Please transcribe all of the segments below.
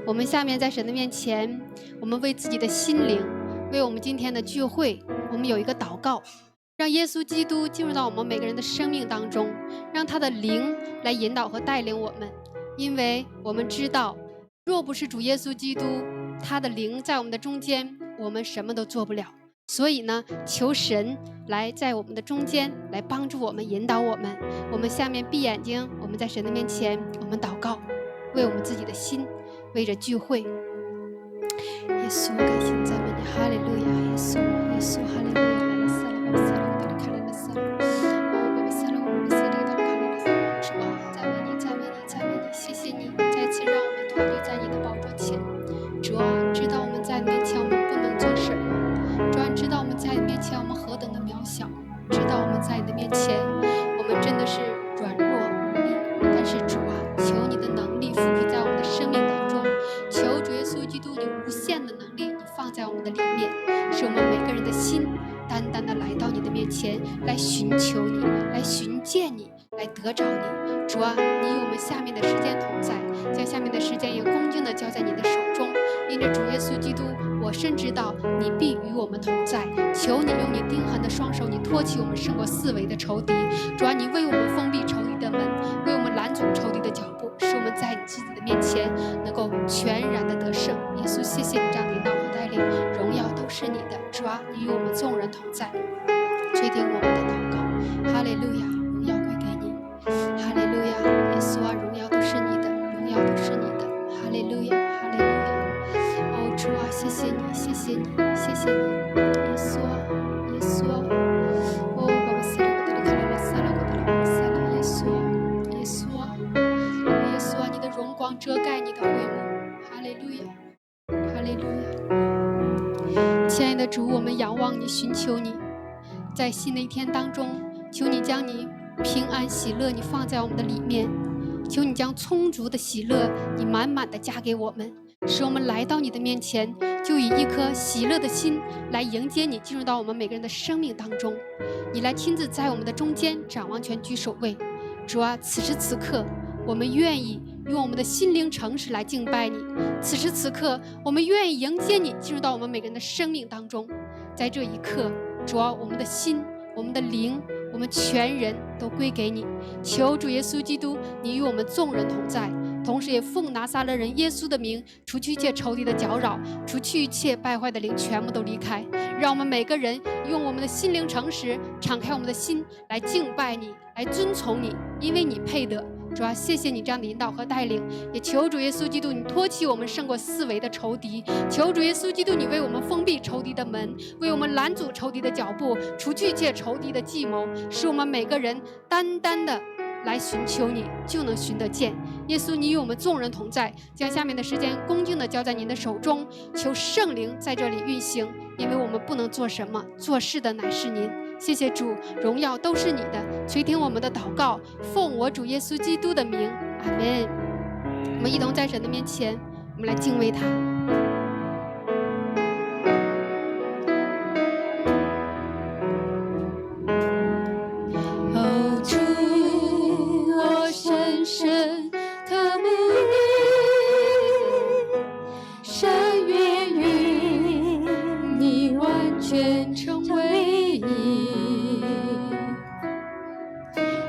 我们下面在神的面前，我们为自己的心灵，为我们今天的聚会，我们有一个祷告，让耶稣基督进入到我们每个人的生命当中，让他的灵来引导和带领我们。因为我们知道，若不是主耶稣基督他的灵在我们的中间，我们什么都做不了。所以呢，求神来在我们的中间来帮助我们，引导我们。我们下面闭眼睛，我们在神的面前，我们祷告，为我们自己的心，为着聚会。耶稣，感谢赞美你，哈利路亚！耶稣，耶稣，哈利路亚！主啊，赞美你，赞美你，赞美你！谢谢你再次让我们团队在你的宝座前。主啊，你知道我们在你面前我们不能做什么。主啊，你知道我们在你面前我们何等的渺小，知道我们在你的面前我们真的是软弱无力。但是主啊，求你的能力复辟在我们的生命当中，求主耶稣基督你无限的能力你放在我们的里面，使我们每个人的心单单的来到你的面前，来寻求你，来寻见你，来得着你。主啊，你与我们下面的时间同在，将下面的时间也恭敬的交在你的手中。因着主耶稣基督，我深知道你必与我们同在。求你用你钉痕的双手，你托起我们胜过四围的仇敌。主啊，你为我们封闭仇敌的门，为我们拦阻仇敌的脚步，使我们在你自己的面前能够全然的得胜。耶稣，谢谢你这样领导和带领，荣耀都是你的。主啊，你与我们众人同在，垂听我们的祷告。哈利路亚，荣耀归给你。哈利路亚，耶稣啊，荣耀都是你的，荣耀都是你的。哈利路亚，哈利路亚。哦，主啊，谢谢你，谢谢你，谢谢你，耶稣啊，耶稣啊。哦，爸爸，塞了我的里卡拉拉塞了我的里卡塞了，耶稣啊，耶稣啊，耶稣啊，你的荣光遮盖你的会幕。哈利路亚，哈利路亚。亲爱的主，我们仰望你，寻求你，在新的一天当中，求你将你平安喜乐你放在我们的里面，求你将充足的喜乐你满满的加给我们，使我们来到你的面前，就以一颗喜乐的心来迎接你进入到我们每个人的生命当中。你来亲自在我们的中间掌王权居首位。主啊，此时此刻我们愿意用我们的心灵诚实来敬拜你，此时此刻我们愿意迎接你进入到我们每个人的生命当中。在这一刻，主啊，我们的心，我们的灵，我们全人都归给你。求主耶稣基督你与我们众人同在，同时也奉拿撒勒人耶稣的名，除去一切仇敌的搅扰，除去一切败坏的灵，全部都离开。让我们每个人用我们的心灵诚实，敞开我们的心来敬拜你，来遵从你，因为你配得。主啊，谢谢你这样的引导和带领，也求主耶稣基督你托起我们胜过四围的仇敌，求主耶稣基督你为我们封闭仇敌的门，为我们拦阻仇敌的脚步，除去一切仇敌的计谋，使我们每个人单单的来寻求你，就能寻得见。耶稣，你与我们众人同在，将下面的时间恭敬的交在您的手中，求圣灵在这里运行，因为我们不能做什么，做事的乃是您。谢谢主，荣耀都是你的，垂听我们的祷告，奉我主耶稣基督的名，阿们。我们一同在神的面前，我们来敬畏他。哦，主，我深深渴慕你，深愿与你完全成为一，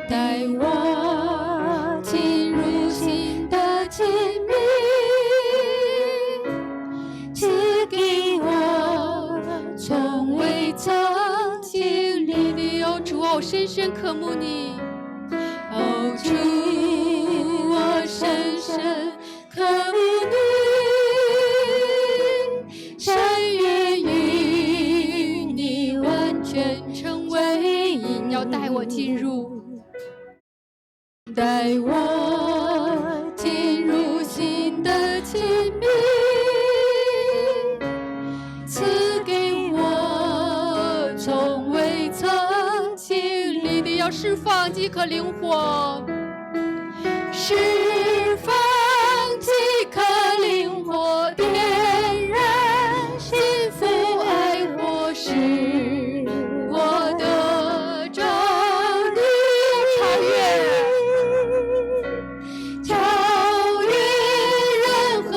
带我进入新的亲密，赐给我从未曾经历的。哦，主啊，我深深渴慕你。哦，主，我深深渴慕你，深愿与你完全成为一，要带我进入，带我进入新的亲密，赐给我从未曾经历的。要释放饥渴灵火，释放饥渴灵火，点燃幸福爱火，使我得着你，超越任何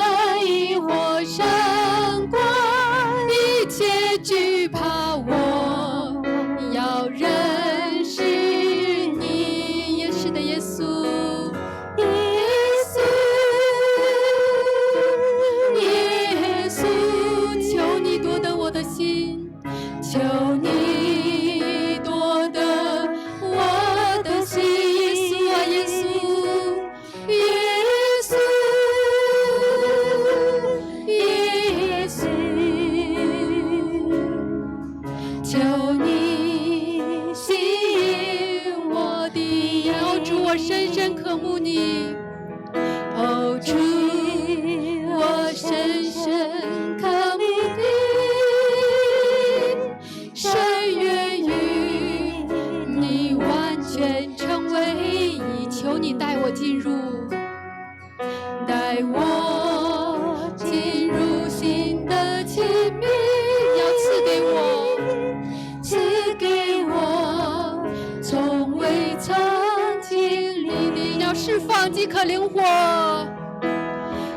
刻灵火，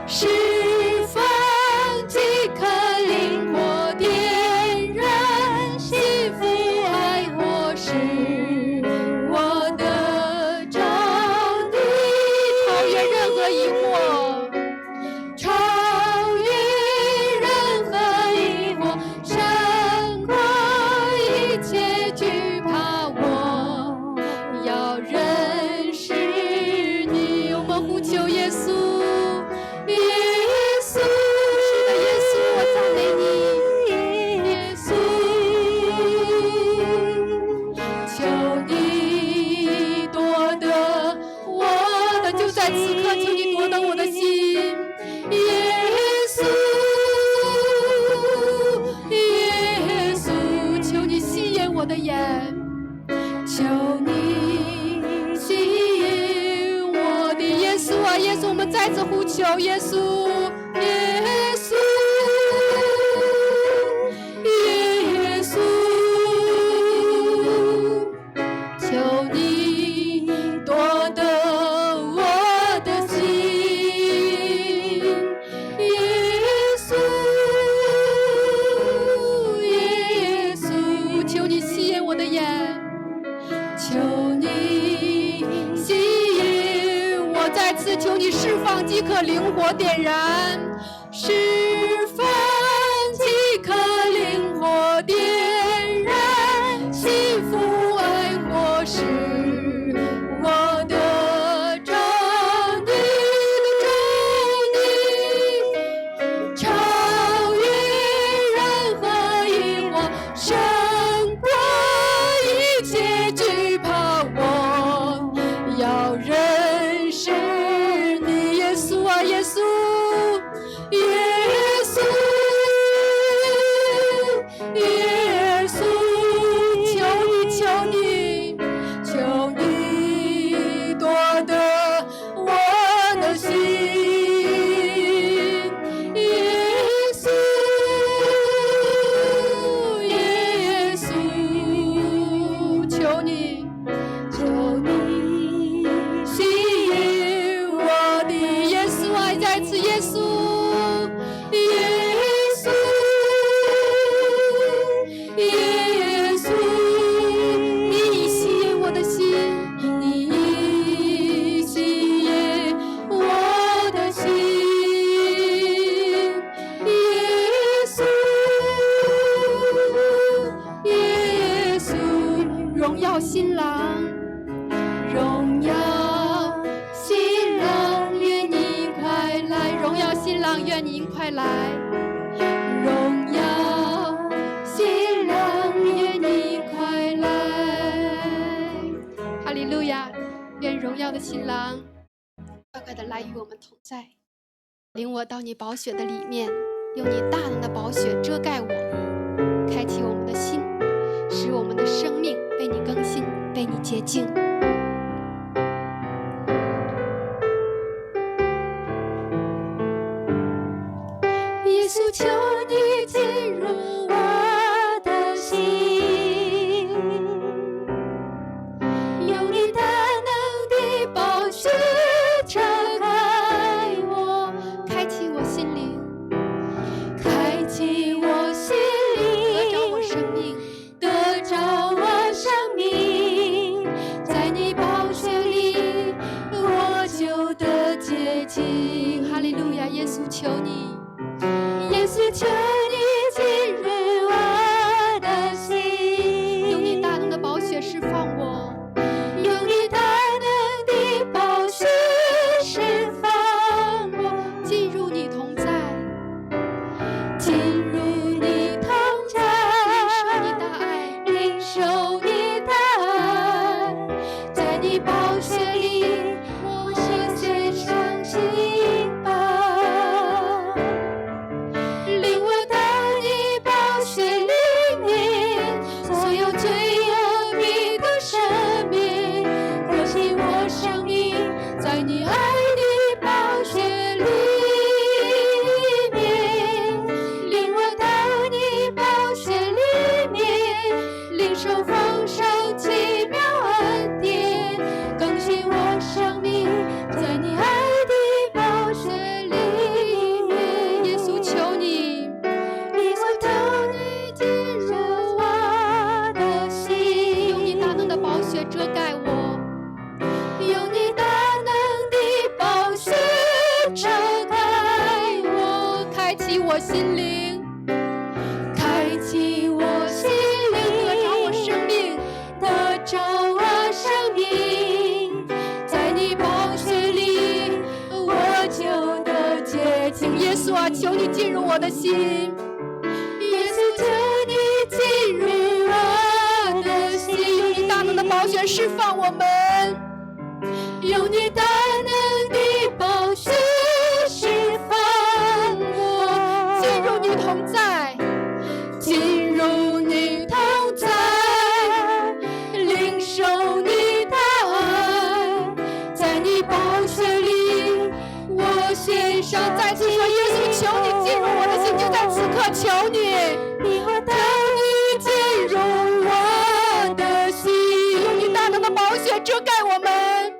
释放即刻灵火点燃，幸福爱火是我的着地，超越任何疑惑，超越任何疑惑，胜过一切惧怕，我要认识你。我们呼求耶稣，耶稣，是的，耶稣，我赞美你，耶稣，求你夺得我的，就在此刻，求你夺得我的心。耶稣，耶稣，求你吸引我的眼，求你吸引我的耶稣啊，耶稣，我们再次呼求耶稣，耶稣，耶稣，求你夺得我的心，耶稣，耶稣，求你吸引我的眼，求你吸引我，再次求你释放即可灵火点燃，释放即可灵火点燃，幸福爱火是我的着地，超越任何疑惑，胜过一切惧怕，我要认识你，耶稣啊，耶稣，耶稣，耶稣，求你，求你夺得我的心，耶稣，耶稣，求你吸引我的耶稣啊，再次耶稣，耶稣，耶稣，你已吸引我的心，你已吸引我的心，耶稣，耶稣，荣耀新郎，荣耀新郎，愿你快来，荣耀新郎，愿您快来，荣耀新郎，愿你快来。哈利路亚！愿荣耀的新郎快快的来与我们同在，领我到你宝血的里面，用你大能的宝血遮盖我，开启我们的心，使我们的生命被你更新，被你洁净。耶稣，求你进入我的心，用你大能的宝血遮盖我，开启我心灵，开启我心得着我灵，生命，得着我生命，在你宝血里我就得洁净。哈利路亚！耶稣，求你，耶稣，求你进入我的心，用你大能的宝血释放我，用你大能的宝血释放我，进入你同在，进入你同在，领受你大爱，领受你的爱，在你宝血里我是献上敬拜，领我到我心灵，开启我心灵，得着我生命，得着我生命，在你宝血里，我就得洁净。耶稣啊，求你进入我的心，耶稣，求你进入我的心，用你大能的宝血释放我们，用你大能的宝血释放我，进入你同在，进入你同在，领受你的爱，在你宝血里，我献上。再次说，耶稣，求你进入我的心，就在此刻，求你，你我带你进入我的心，用你大能的宝血遮盖我们，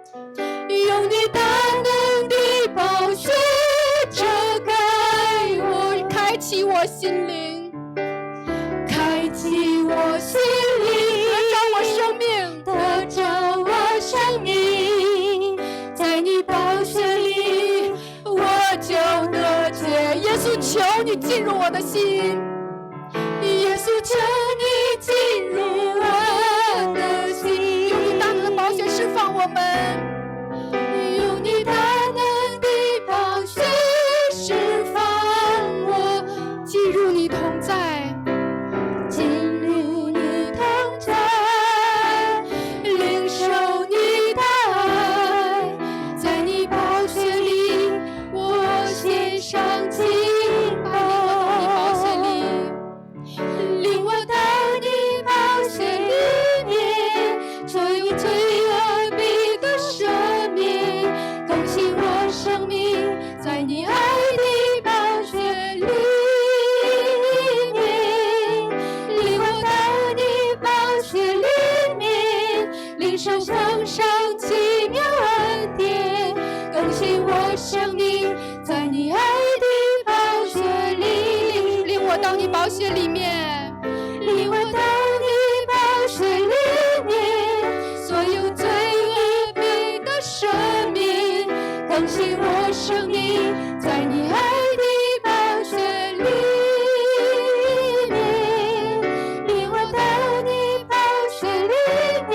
用你大能的宝血遮盖我，开启我心灵，开启我心灵，得着我生命，得着我生命，在你宝血里，我就得洁。耶稣，求你进入我的心，耶稣，求你进入我的心，用你大能的宝血释放我们，用你大能的宝血释放我，进入你同在，进入你同在，领受你的爱，在你宝血里，我献上敬拜。领我到你宝血里面，所有罪恶必得赦免，更新我生命，在你爱的宝血里面。领我到你宝血里面，领受丰盛奇妙恩典，更新我生命，在你爱的宝血里。领我到你宝血里面，领我到你宝血里面，所有罪恶必得赦免，更新我生命，在你爱的宝血里面。领我到你宝血里面，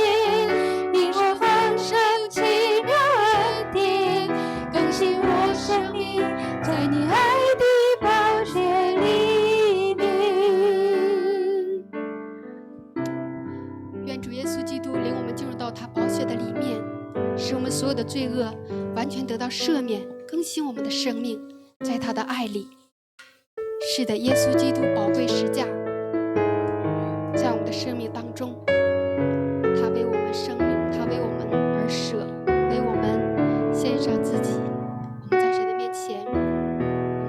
领受丰盛奇妙恩典，更新我生命，在你爱的宝血里面。愿主耶稣基督领我们进入到他宝血的里面，使我们所有的罪恶完全得到赦免，更新我们的生命，在他的爱里。是的，耶稣基督宝贵十架在我们的生命当中，他为我们生命，他为我们而舍，为我们献上自己。我们在神的面前，我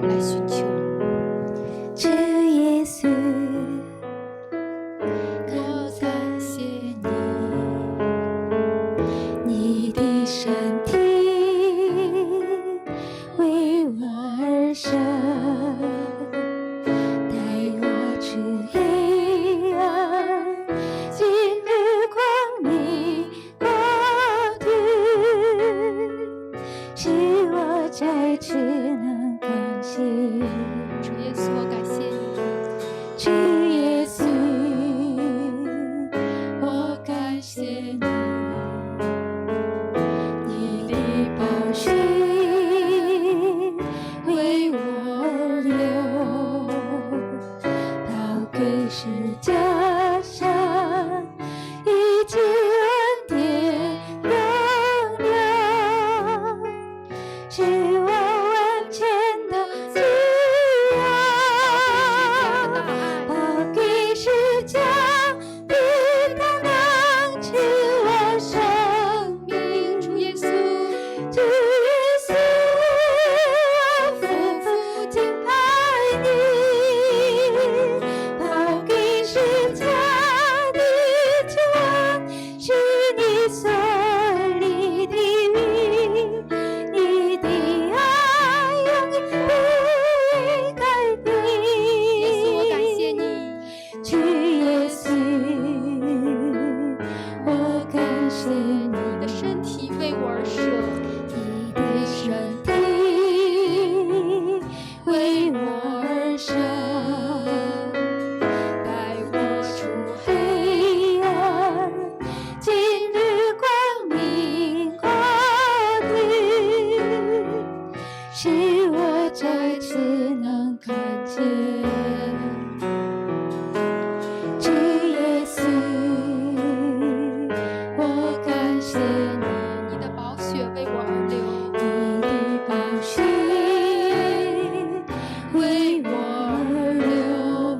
们来寻求。主耶稣，我感谢你，你的身体为我而生，带我出黑暗，进入光明国度，使我再次能感谢。主耶稣，我感谢你。主耶稣，我感谢你，你的宝血为我流，到归十架上，一直恩典荣耀，使我完全的自由。主耶稣，我感谢你，你的宝血为我而流，你的宝血为我而流，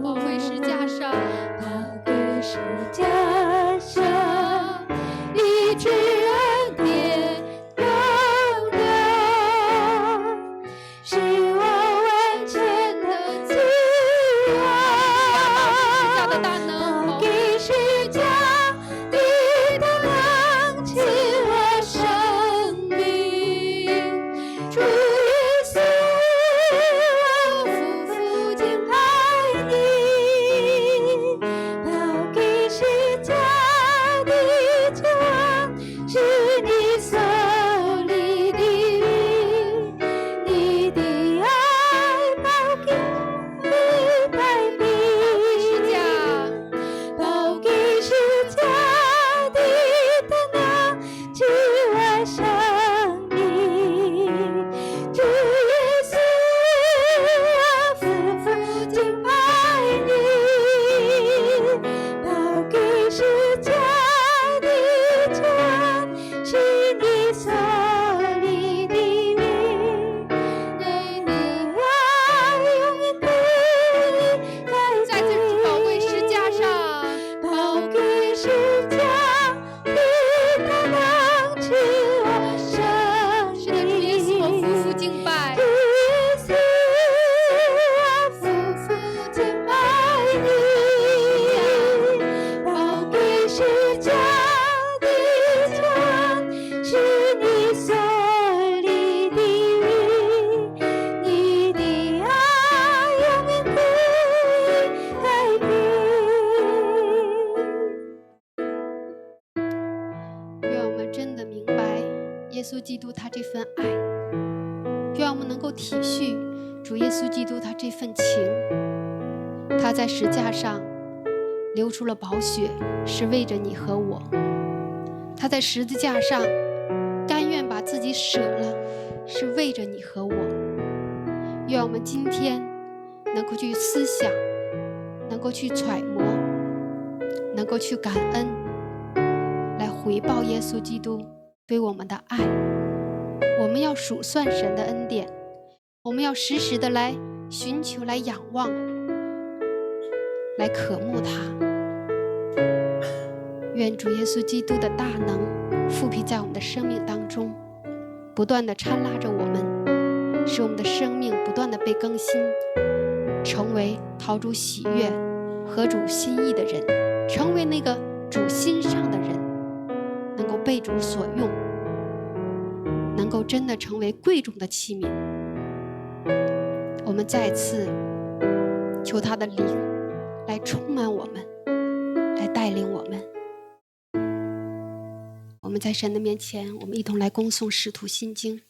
宝贵石架上，宝贵石架上，医治恩典永留，使我完全的自由。十架的大能，宝贵石架的大能赐我生命，主耶稣，我夫妇敬拜你。宝贵石架的杖是你所立的名，你的爱宝贵百倍。石架，宝贵石架的大能赐我生命，主耶稣，我夫妇敬拜你。宝贵石架的杖是你所立的名，你的爱永远不离改在这宝贵石架上，宝贵石架的大能赐我生是的，主耶稣，我夫妇敬拜主。耶稣，我夫妇敬拜你。宝贵石架的杖是你所立的名，你的爱永远不离改变。愿我们真的明白耶稣基督他这份爱，愿我们能够体恤主耶稣基督他这份情。他在石架上流出了宝血，是为着你和我。他在十字架上甘愿把自己舍了，是为着你和我。愿我们今天能够去思想，能够去揣摩，能够去感恩，来回报耶稣基督对我们的爱。我们要数算神的恩典，我们要时时的来寻求，来仰望，来渴慕他。愿主耶稣基督的大能复辟在我们的生命当中，不断的搀拉着我们，使我们的生命不断的被更新，成为讨主喜悦、合主心意的人，成为那个主心上的人，能够被主所用，能够真的成为贵重的器皿。我们再次求他的灵来充满我们，来带领我们。我们在神的面前，我们一同来恭诵使徒信经。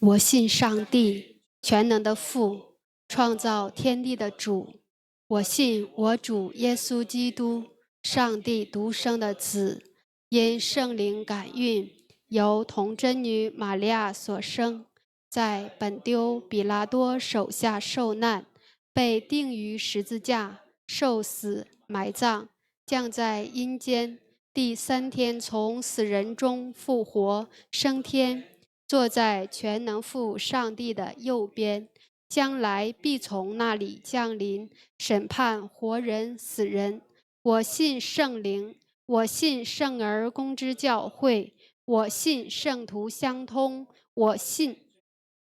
我信上帝全能的父，创造天地的主。我信我主耶稣基督，上帝独生的子，因圣灵感孕，由童真女玛利亚所生，在本丢比拉多手下受难，被钉于十字架，受死，埋葬，降在阴间，第3天从死人中复活，升天，坐在全能父上帝的右边，将来必从那里降临，审判活人死人。我信圣灵，我信圣而公之教会，我信圣徒相通，我信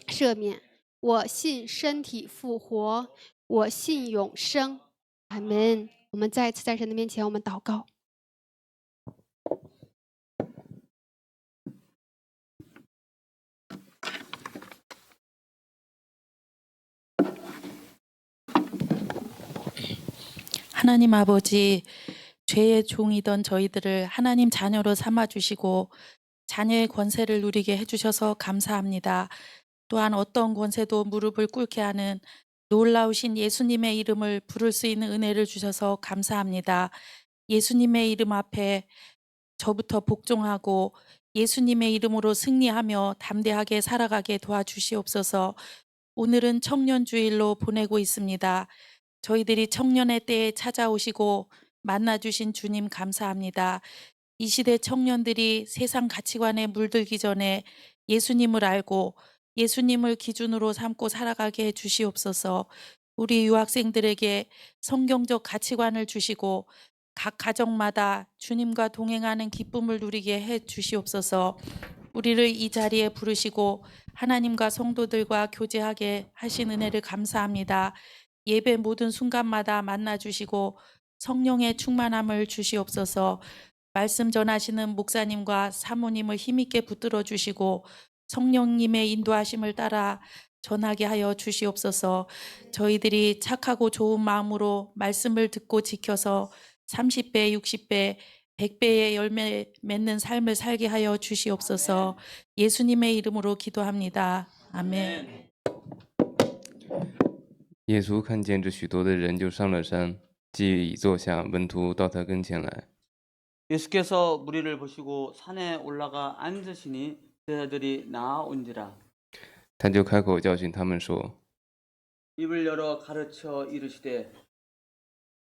赦免，我信身体复活，我信永生。阿们。我们再次在神的面前，我们祷告。하나님 아버지, 죄의 종이던 저희들을 하나님 자녀로 삼아주시고 자녀의 권세를 누리게 해주셔서 감사합니다. 또한 어떤 권세도 무릎을 꿇게 하는 놀라우신 예수님의 이름을 부를 수 있는 은혜를 주셔서 감사합니다. 예수님의 이름 앞에 저부터 복종하고 예수님의 이름으로 승리하며 담대하게 살아가게 도와주시옵소서. 오늘은 청년주일로 보내고 있습니다. 저희들이 청년의 때에 찾아오시고 만나주신 주님 감사합니다. 이 시대 청년들이 세상 가치관에 물들기 전에 예수님을 알고 예수님을 기준으로 삼고 살아가게 해 주시옵소서. 우리 유학생들에게 성경적 가치관을 주시고 각 가정마다 주님과 동행하는 기쁨을 누리게 해 주시옵소서. 우리를 이 자리에 부르시고 하나님과 성도들과 교제하게 하신 은혜를 감사합니다. 예배 모든 순간마다 만나주시고 성령의 충만함을 주시옵소서. 말씀 전하시는 목사님과 사모님을 힘있게 붙들어 주시고 성령님의 인도하심을 따라 전하게 하여 주시옵소서. 저희들이 착하고 좋은 마음으로 말씀을 듣고 지켜서 30배, 60배, 100배의 열매 맺는 삶을 살게 하여 주시옵소서. 예수님의 이름으로 기도합니다. 아멘. 耶稣看见这许多的人，就上了山，既已坐下，门徒到他跟前来。 예수께서 무리를 보시고 산에 올라가 앉으시니 제자들이 나아온지라. 他就开口教训他们说 입을 열어 가르쳐 이르시되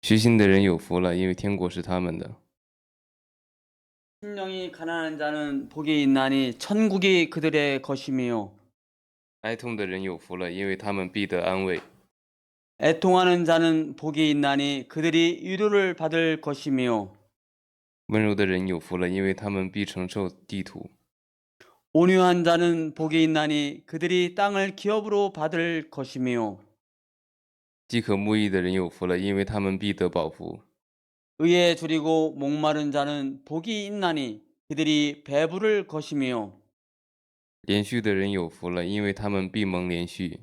虚心的人有福了，因为天国是他们的。 심령이 가난한 자는 복이 있나니 천국이 그들의 것이며 哀痛的人有福了，因为他们必得安慰。 애통하는 자는 복이 있나니 그들이 위로를 받을 것이며 温柔的人有福了，因为他们必承受地土。 온유한 자는 복이 있나니 그들이 땅을 기업으로 받을 것이며 饥渴慕义的人有福了，因为他们必得饱腹。 의에 줄이고 목마른 자는 복이 있나니 그들이 배부를 것이며 连续的人有福了，因为他们必蒙连续。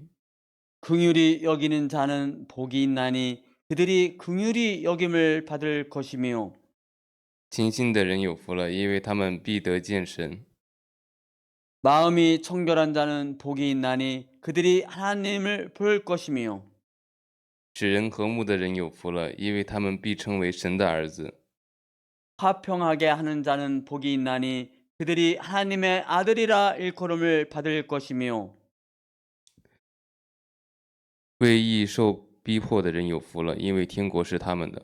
긍휼히 여기는 자는 복이 있나니 그들이 긍휼히 여김을 받을 것이며 清心的人有福了，因为他们必得见神。 마음이 청결한 자는 복이 있나니 그들이 하나님을 볼 것이며 使人和睦的人有福了，因为他们必称为神的儿子。 화평하게 하는 자는 복이 있나니 그들이 하나님의 아들이라 일컬음을 받을 것이며 为义受逼迫的人有福了，因为天国是他们的。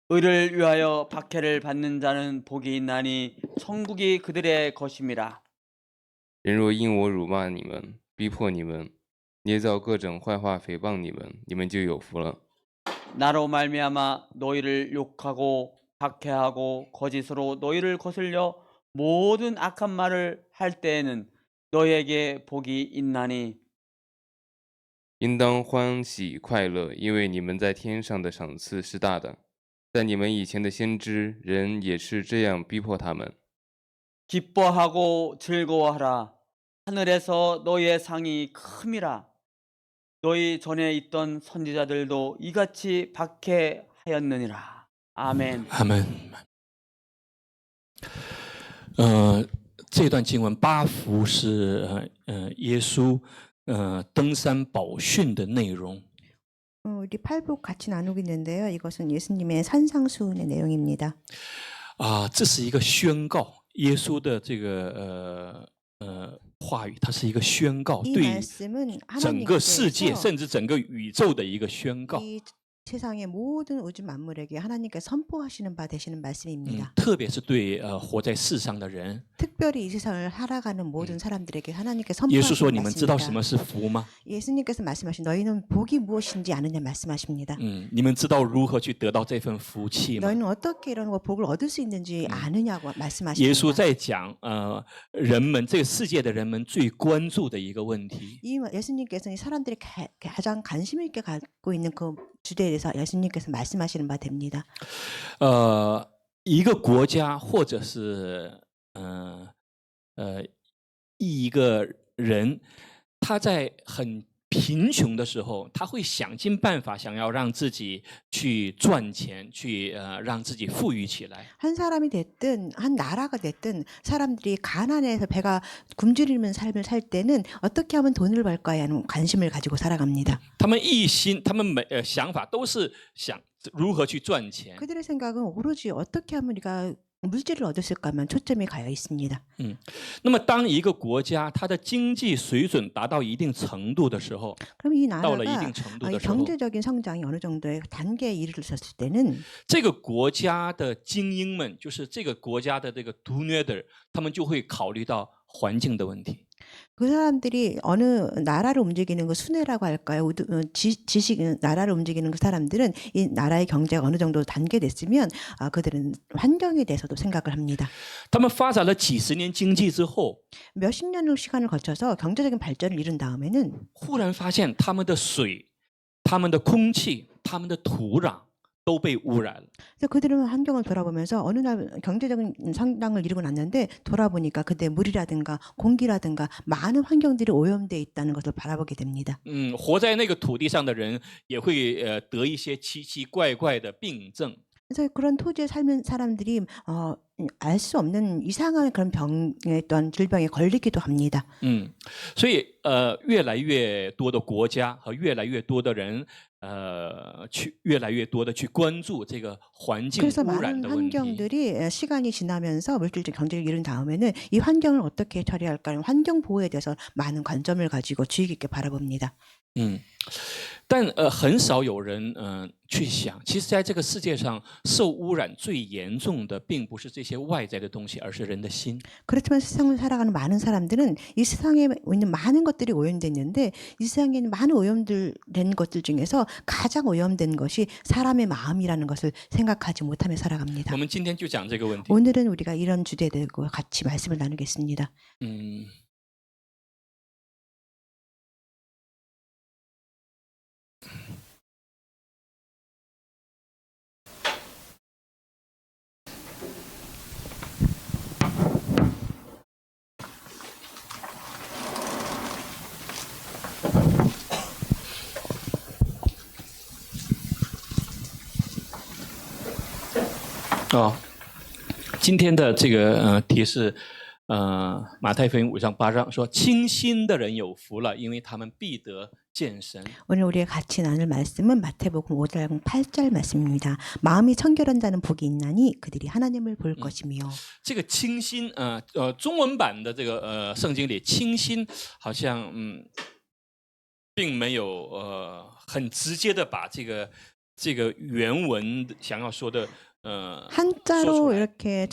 의를 위하여 박해를 받는 자는 복이 있나니 천국이 그들의 것임이라. 人若因我辱骂你们，逼迫你们，捏造各种坏话诽谤你们，你们就有福了。 나로 말미암아 너희를 욕하고 박해하고 거짓으로 너희를 거슬려 모든 악한 말을 할 때에는 너희에게 복이 있나니 应当欢喜快乐，因为你们在天上的赏赐是大的。在你们以前的先知，人也是这样逼迫他们。 기뻐하고 즐거워하라. 하늘에서 너희의 상이 큼이라. 너희 전에 있던 선지자들도 이같이 박해하였느니라. 아멘. 阿门。这段经文八福是耶稣登山宝训的内容。 우리 팔복 같이 나누고 있는데요. 이것은 예수님의 산상수훈의 내용입니다. 这是一个宣告，耶稣的这个话语，它是一个宣告， 이 对 말씀은 整个世界 하나님께서 甚至整个宇宙的一个宣告。 이 세상의 모든 우주 만물에게 하나님께 선포하시는 바 되시는 말씀입니다. 特别是对活在世上的人， 특별히 이 세상을 살아가는 모든 사람들에게 하나님께 耶稣说：“ 선포하시는 你们知道什 말씀입니다. 么是福吗？ 예수님께서 말씀하신 너희는 복이 무엇인지 아느냐 말씀하십니다. 你们知道如何去得到这份福气吗？ 너희는 어떻게 이런 거 복을 얻을 수 있는지 아느냐고 耶稣 말씀하십니다. 在讲人们这个世界的人们最关注的一个问题。 이 예수님께서는 이 사람들이 가장 관심 있게 갖고 있는 그 주제에 대해서 예수님께서 말씀하시는 바 됩니다. 一个国家或者是一个人，他在很贫穷的时候，他会想尽办法想要让自己去赚钱，去让自己富裕起来。 한 사람이 됐든 한 나라가 됐든 사람들이 가난해서 배가 굶주리는 삶을 살 때는 어떻게 하면 돈을 벌까에 하는 관심을 가지고 살아갑니다. 他们一心，他们想法都是想如何去赚钱。 그들의 생각은 오로지 어떻게 하면 우리가 물질을 얻었을까만 초점이 가여 있습니다. 那么当一个国家它的经济水准达到一定程度的时候， 그럼 이 到了一 나라가 定程度 이 的时候， 경제적인 성장이 어느 정도의 단계에 이르렀을 때는 这个国家的精英们，就是这个国家的这个独掠的，他们就会考虑到环境的问题。 그 사람들이 어느 나라를 움직이는 그 수뇌라고 할까요? 지식 나라를 움직이는 그 사람들은 이 나라의 경제가 어느 정도 단계됐으면 그들은 환경에 대해서도 생각을 합니다. 他们发展了几十年经济之后， 몇십 년의 시간을 거쳐서 경제적인 발전을 이룬 다음에는 忽然发现他们的水、他们的空气、他们的土壤都被污染了。 그래서 그들은 환경을 돌아보면서 어느 날 경제적인 성장을 이루고 났는데 돌아보니까 그때 물이라든가 공기라든가 많은 환경들이 오염되어 있다는 것을 바라보게 됩니다. 活在那个土地上的人也会得一些奇奇怪怪的病症。 그래서 그런 토지에 살면 사람들이 알 수 없는 이상한 그런 병에 또한 질병에 걸리기도 합니다. 所以越来越多的国家和越来越多的人越来越多的去关注这个环境 그래서 污染 많은 的问题。 환경들이 시간이 지나면서 물질적 경제를 이룬 다음에는 이 환경을 어떻게 처리할까 하는 환경 보호에 대해서 많은 관점을 가지고 주의 깊게 바라봅니다. 但很少有人去想，其实在这个世界上受污染最严重的，并不是这些外在的东西，而是人的心。 그렇지만 세상을 살아가는 많은 사람들은 이 세상에 있는 많은 것들이 오염됐는데 이 세상에 있는 많은 오염된 것들 중에서 가장 오염된 것이 사람의 마음이라는 것을 생각하지 못하며 살아갑니다. 我们今天就讲这个问题。 오늘은 우리가 이런 주제에 대해 같이 말씀을 나누겠습니다. 今天的这个题是马太福音5章8章说，清心的人有福了，因为他们必得见神。 오늘 우리가 같이 나눌 말씀은 마태복음 5장 8절 말씀입니다. 마음이 청결한 자는 복이 있나니 그들이 하나님을 볼 것이며. 这个清心中文版的这个圣经里，清心好像并没有很直接的把这个原文想要说的 한자로 이렇게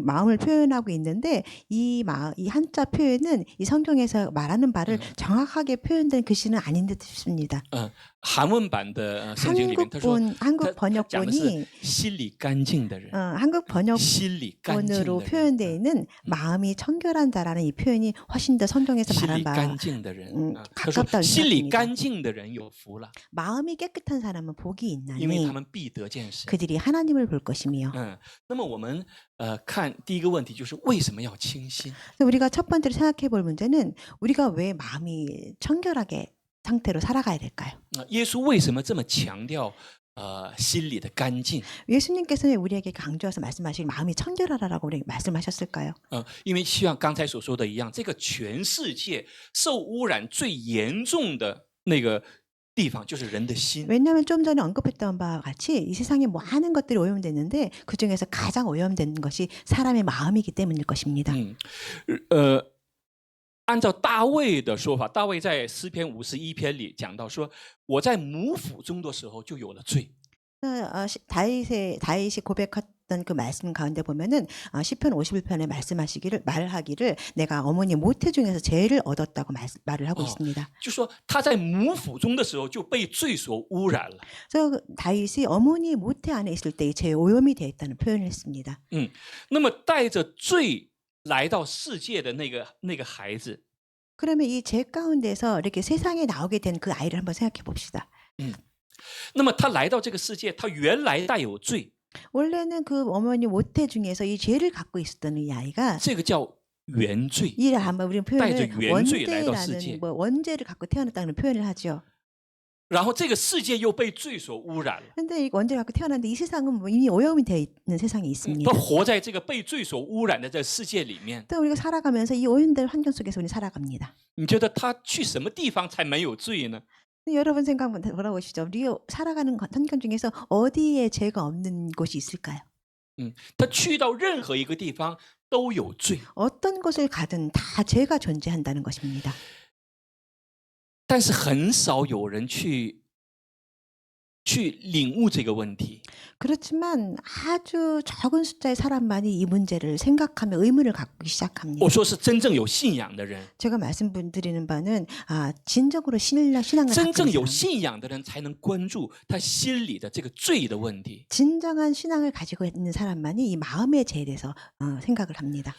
마음을 표현하고 있는데 이 한자 표현은 이 성경에서 말하는 바를 정확하게 표현된 글씨는 아닌 듯 싶습니다. 韩文版的圣经里面他说 한국 他讲的是 번역본이 心里干净的人 한국 心里干净的 번역본으로 人 표현되어 있는 마음이 청결한 자라는 이 표현이 훨씬 더 성경에서 心 말한 里 바 干净的人他说 가깝다 心里 의미입니다. 干净的人有福了， 마음이 깨끗한 사람은 복이 因为他 있나니 们必得见神。 그들이 하나님을 볼 것이며. 那么我们看第一个问题就是为什么要清心？ 우리가 첫 번째로 생각해 볼 문제는 우리가 왜 마음이 청결하게 상태로 살아가야 될까요? 耶稣为什么这么强调心里的干净？ 예수님께서는 우리에게 강조해서 말씀하신 마음이 청결하라고 우리에게 말씀하셨을까요? 因为像刚才所说的一样，这个全世界受污染最严重的那个地方就是人的心。 왜냐하면 좀 전에 언급했던 바와 같이 이 세상에 많은 것들이 오염됐는데 그 중에서 가장 오염된 것이 사람의 마음이기 때문일 것입니다. 按照大卫的说法，大卫在诗篇51篇里讲到说，我在母腹中的时候就有了罪。 다윗이 고백했던 그 말씀 가운데 보면은 시편 51편에 말하기를 내가 어머니 모태 중에서 죄를 얻었다고 말을 하고 있습니다. 就说他在母腹中的时候就被罪所污染了。 그래서 다윗이 어머니 모태 안에 있을 때 죄 오염이 되어 있다는 표현을 했습니다. 那么带着罪来到世界的那个孩子， 그러면 이 죄 가운데서 이렇게 세상에 나오게 된 그 아이를 한번 생각해 봅시다. 那么他来到这个世界，他原来带有罪， 원래는 그 어머니 모태 중에서 이 죄를 갖고 있었던 이 아이가 这个叫原罪。 이를 한번 우리는 표현을 带着原罪来到世界。 원죄라는 원죄를 갖고 태어났다는 표현을 하죠. 然后这个世界又被罪所污染了， 그런데 이 원죄를 갖고 태어났는데 이 세상은 이미 오염이 되어 있는 세상이 있습니다. 都活在这个被罪所污染的这个世界里面。 또 우리가 살아가면서 이 오염된 환경 속에서 우리 살아갑니다. 你觉得他去什么地方才没有罪呢？ 여러분 생각 한번 돌아보시죠. 우리 살아가는 환경 중에서 어디에 죄가 없는 곳이 있을까요? 他去到任何一个地方都有罪， 어떤 곳을 가든 다 죄가 존재한다는 것입니다. 但是很少有人去领悟这个问题。 그렇지만 아주 적은 숫자의 사람만이 이 문제를 생각하며 의문을 갖기 시작합니다. 我说是真正有信仰的人， 제가 말씀드리는 바는 진정으로 신앙을 갖고 真正 있는 有 사람, 信仰的人才能关注他心里的这个罪的问题。 진정한 신앙을 가지고 있는 사람만이 이 마음의 죄에 대해서 생각을 합니다.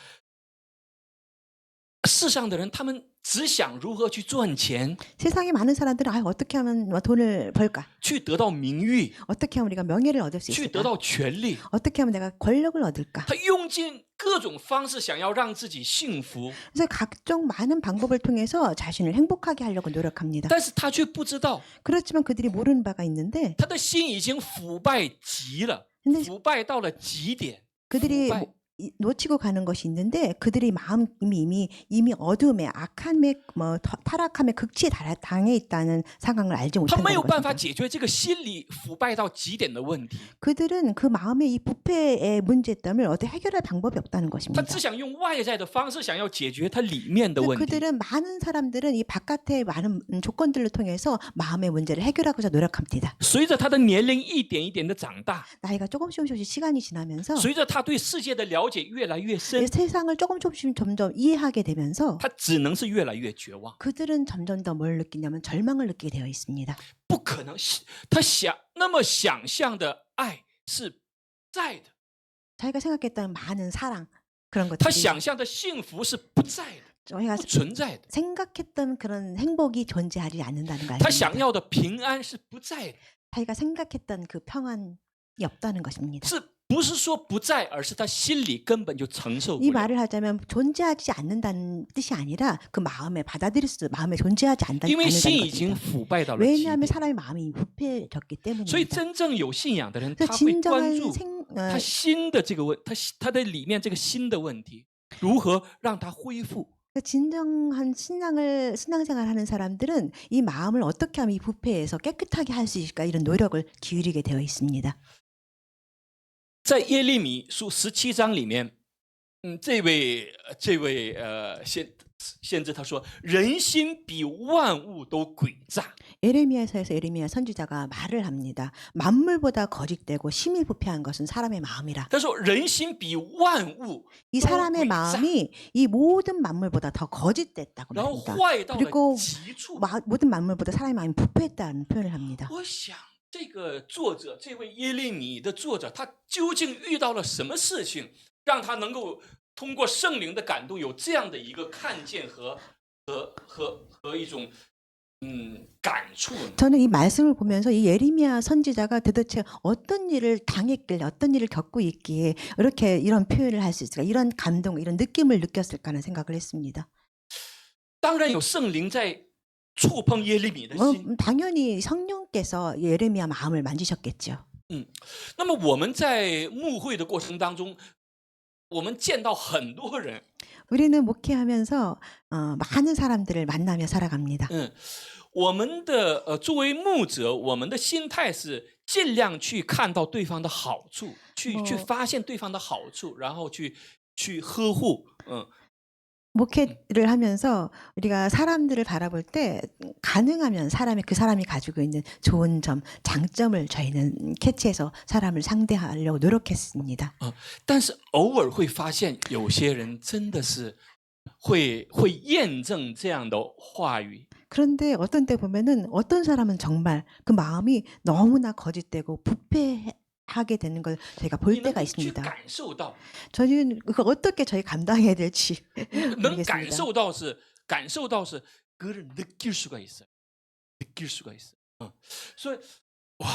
世上的人，他们只想如何去赚钱， 세상에 많은 사람들은 어떻게 하면 돈을 벌까? 去得到名誉， 어떻게 하면 우리가 명예를 얻을 수 去得 있을까? 到权利。 어떻게 하면 내가 권력을 얻을까? 他用尽各种方式想要让自己幸福， 그래서 각종 많은 방법을 통해서 자신을 행복하게 하려고 노력합니다. 但是他却不知道， 그렇지만 그들이 모르는 바가 있는데 他的心已经腐败极了， 근데 腐败到了极点。 그들이腐败 놓치고 가는 것이 있는데 그들의 마음이 이미 어둠에 악함에 타락함에 극치에 당해 있다는 상황을 알지 他没有 못한다는 办法 것입니다. 解决这个心理腐败到极点的问题， 그들은 그 마음의 이 부패의 문제점을 어떻게 해결할 방법이 없다는 他 것입니다. 只想用外在的方式想要解决他里面的问题。 그들은 많은 사람들은 이 바깥의 많은 조건들을 통해서 마음의 문제를 해결하고자 노력합니다. 随着他的年龄一点一点的长大， 나이가 조금씩 시간이 지나면서 随着他对世界的了解越来越深， 세상을 조금씩 점점 이해하게 되면서 他只能是越来越绝望。 그들은 점점 더 뭘 느끼냐면 절망을 느끼게 되어 있습니다. 不可能，他那么想象的爱是在的， 자기가 생각했던 많은 사랑 그런 他 것들이 想象的幸福是不在的， 저희가 不存在的， 생각했던 그런 행복이 존재하지 않는다는 걸 他想 알습니다. 要的平安是不在的， 자기가 생각했던 그 평안이 없다는 것입니다. 是不是说不在，而是他心里根本就承受 이 不了。 말을 하자면 존재하지 않는다는 뜻이 아니라 그 마음에 받아들일 수 마음에 존재하지 因为心 않는다는 已经 것입니다. 腐败到了极 왜냐하면 点， 사람의 마음이 부패졌기 所以 때문입니다. 真正有信仰的人， 그래서 他会关 진정한 注他心的这个问，他的里面这个心的问题，如何让他恢复。 진정한 신앙생활 하는 사람들은 이 마음을 어떻게 하면 이 부패에서 깨끗하게 할 수 있을까 이런 노력을 기울이게 되어 있습니다. 在耶利米书17章里面，这位先知他说，人心比万物都诡诈。 에레미야서에서 에레미야 선지자가 말을 합니다. 만물보다 거짓되고 심히 부패한 것은 사람의 마음이라. 他说，人心比万物 이 都 사람의 诡诈， 마음이 이 모든 만물보다 더 거짓됐다고 然后 말합니다. 坏到了 그리고 极处。 모든 만물보다 사람의 마음이 부패했다는 표현을 합니다. 我想，这个作者，这位耶利米的作者，他究竟遇到了什么事情，让他能够通过圣灵的感动，有这样的一个看见和一种感触呢？ 저는 이 말씀을 보면서 이 예레미야 선지자가 도대체 어떤 일을 당했길래 어떤 일을 겪고 있기에 이렇게 이런 표현을 할 수 있을까 이런 감동 이런 느낌을 느꼈을까 하는 생각을 했습니다. 当然有圣灵在触碰耶利米的心。 당연히 성령께서 예레미야 마음을 만지셨겠죠. 那么我们在牧会的过程当中，我们见到很多人， 우리는 목회하면서 많은 사람들을 만나며 살아갑니다. 我们的作为牧者，我们的心态是尽量去看到对方的好处，去发现对方的好处，然后去呵护。 목회를 하면서 우리가 사람들을 바라볼 때 가능하면 그 사람이 가지고 있는 좋은 점, 장점을 저희는 캐치해서 사람을 상대하려고 노력했습니다. 但是偶尔会发现有些人真的是会验证这样的话语。 그런데 어떤 때 보면은 어떤 사람은 정말 그 마음이 너무나 거짓되고 부패하게 되는 걸 저희가 볼 你能 때가 去 있습니다. 感受到， 저는 그거 어떻게 저희 감당해야 될지 能感 모르겠습니다. 受到是그를 느낄 수가 있어요. 느낄 수가 있어요. 所以哇，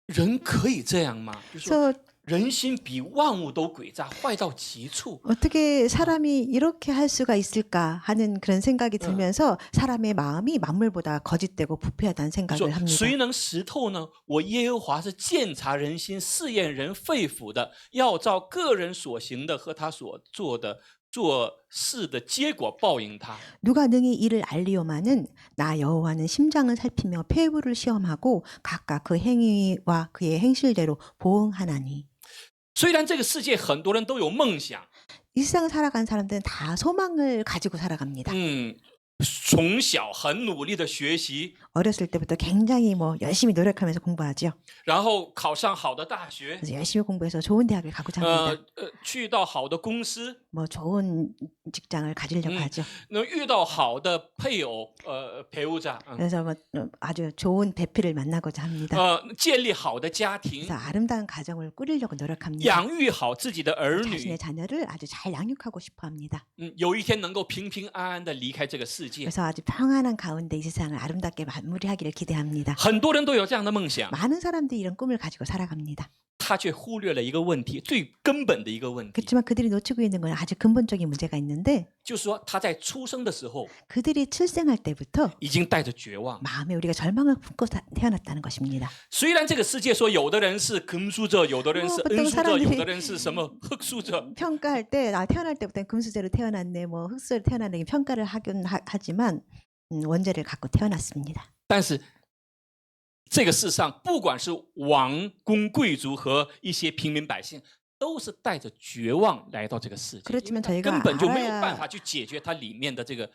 人可以这样吗？就是说 그래서 人心比万物都诡诈，坏到极处。 어떻게 사람이 이렇게 할 수가 있을까 하는 그런 생각이 들면서 사람의 마음이 만물보다 거짓되고 부패하다는 说 생각을 합니다. 谁能识透呢？我耶和华是鉴察人心、试验人肺腑的，要照个人所行的和他所做事的结果报应他。 누가 능히 이를 알리오마는 나 여호와는 심장을 살피며 폐부를 시험하고 각각 그 행위와 그의 행실대로 보응하나니. 虽然这个世界很多人都有梦想， 이 세상을 살아가는 사람들은 다 소망을 가지고 살아갑니다. 从小很努力的学习， 어렸을 때부터 굉장히 뭐 열심히 노력하면서 공부하죠. 然后考上好的大学， 그래서 열심히 공부해서 좋은 대학을 가고자 합니다. 去到好的公司， 뭐 좋은 직장을 가지려고 하죠. 遇到好的配偶，배우자， 그래서 뭐 아주 좋은 배필을 만나고자 합니다. 建立好的家庭， 그래서 아름다운 가정을 꾸리려고 노력합니다. 养育好自己的儿女， 자신의 자녀를 아주 잘 양육하고 싶어 합니다. 有一天能够平平安安的离开这个世界。 그래서 아주 평안한 가운데 이 세상을 아름답게 마무리하기를 기대합니다. 很多人都有这样的梦想， 많은 사람들이 이런 꿈을 가지고 살아갑니다. 他却忽略了一个问题，最根本的一个问题， 그렇지만 그들이 놓치고 있는 건 아주 근본적인 문제가 있는데 就是说他在出生的时候 그들이 출생할 때부터 已经带着绝望。 마음에 우리가 절망을 품고 태어났다는 것입니다. 虽然这个世界说有的人是금수저，有的人是 보통 은수저， 사람들이 有的人是什么흑수저， 평가할 때 태어날 때부터 금수저로 태어났네, 뭐 흑수저로 태어났네 평가를 하긴 하지만 원죄를 갖고 태어났습니다. 但是这个世上，不管是王公贵族和一些平民百姓，都是带着绝望来到这个世界， 그렇지만 因为 저희가 他根本就没有 알아야 办法去解决它里面的这个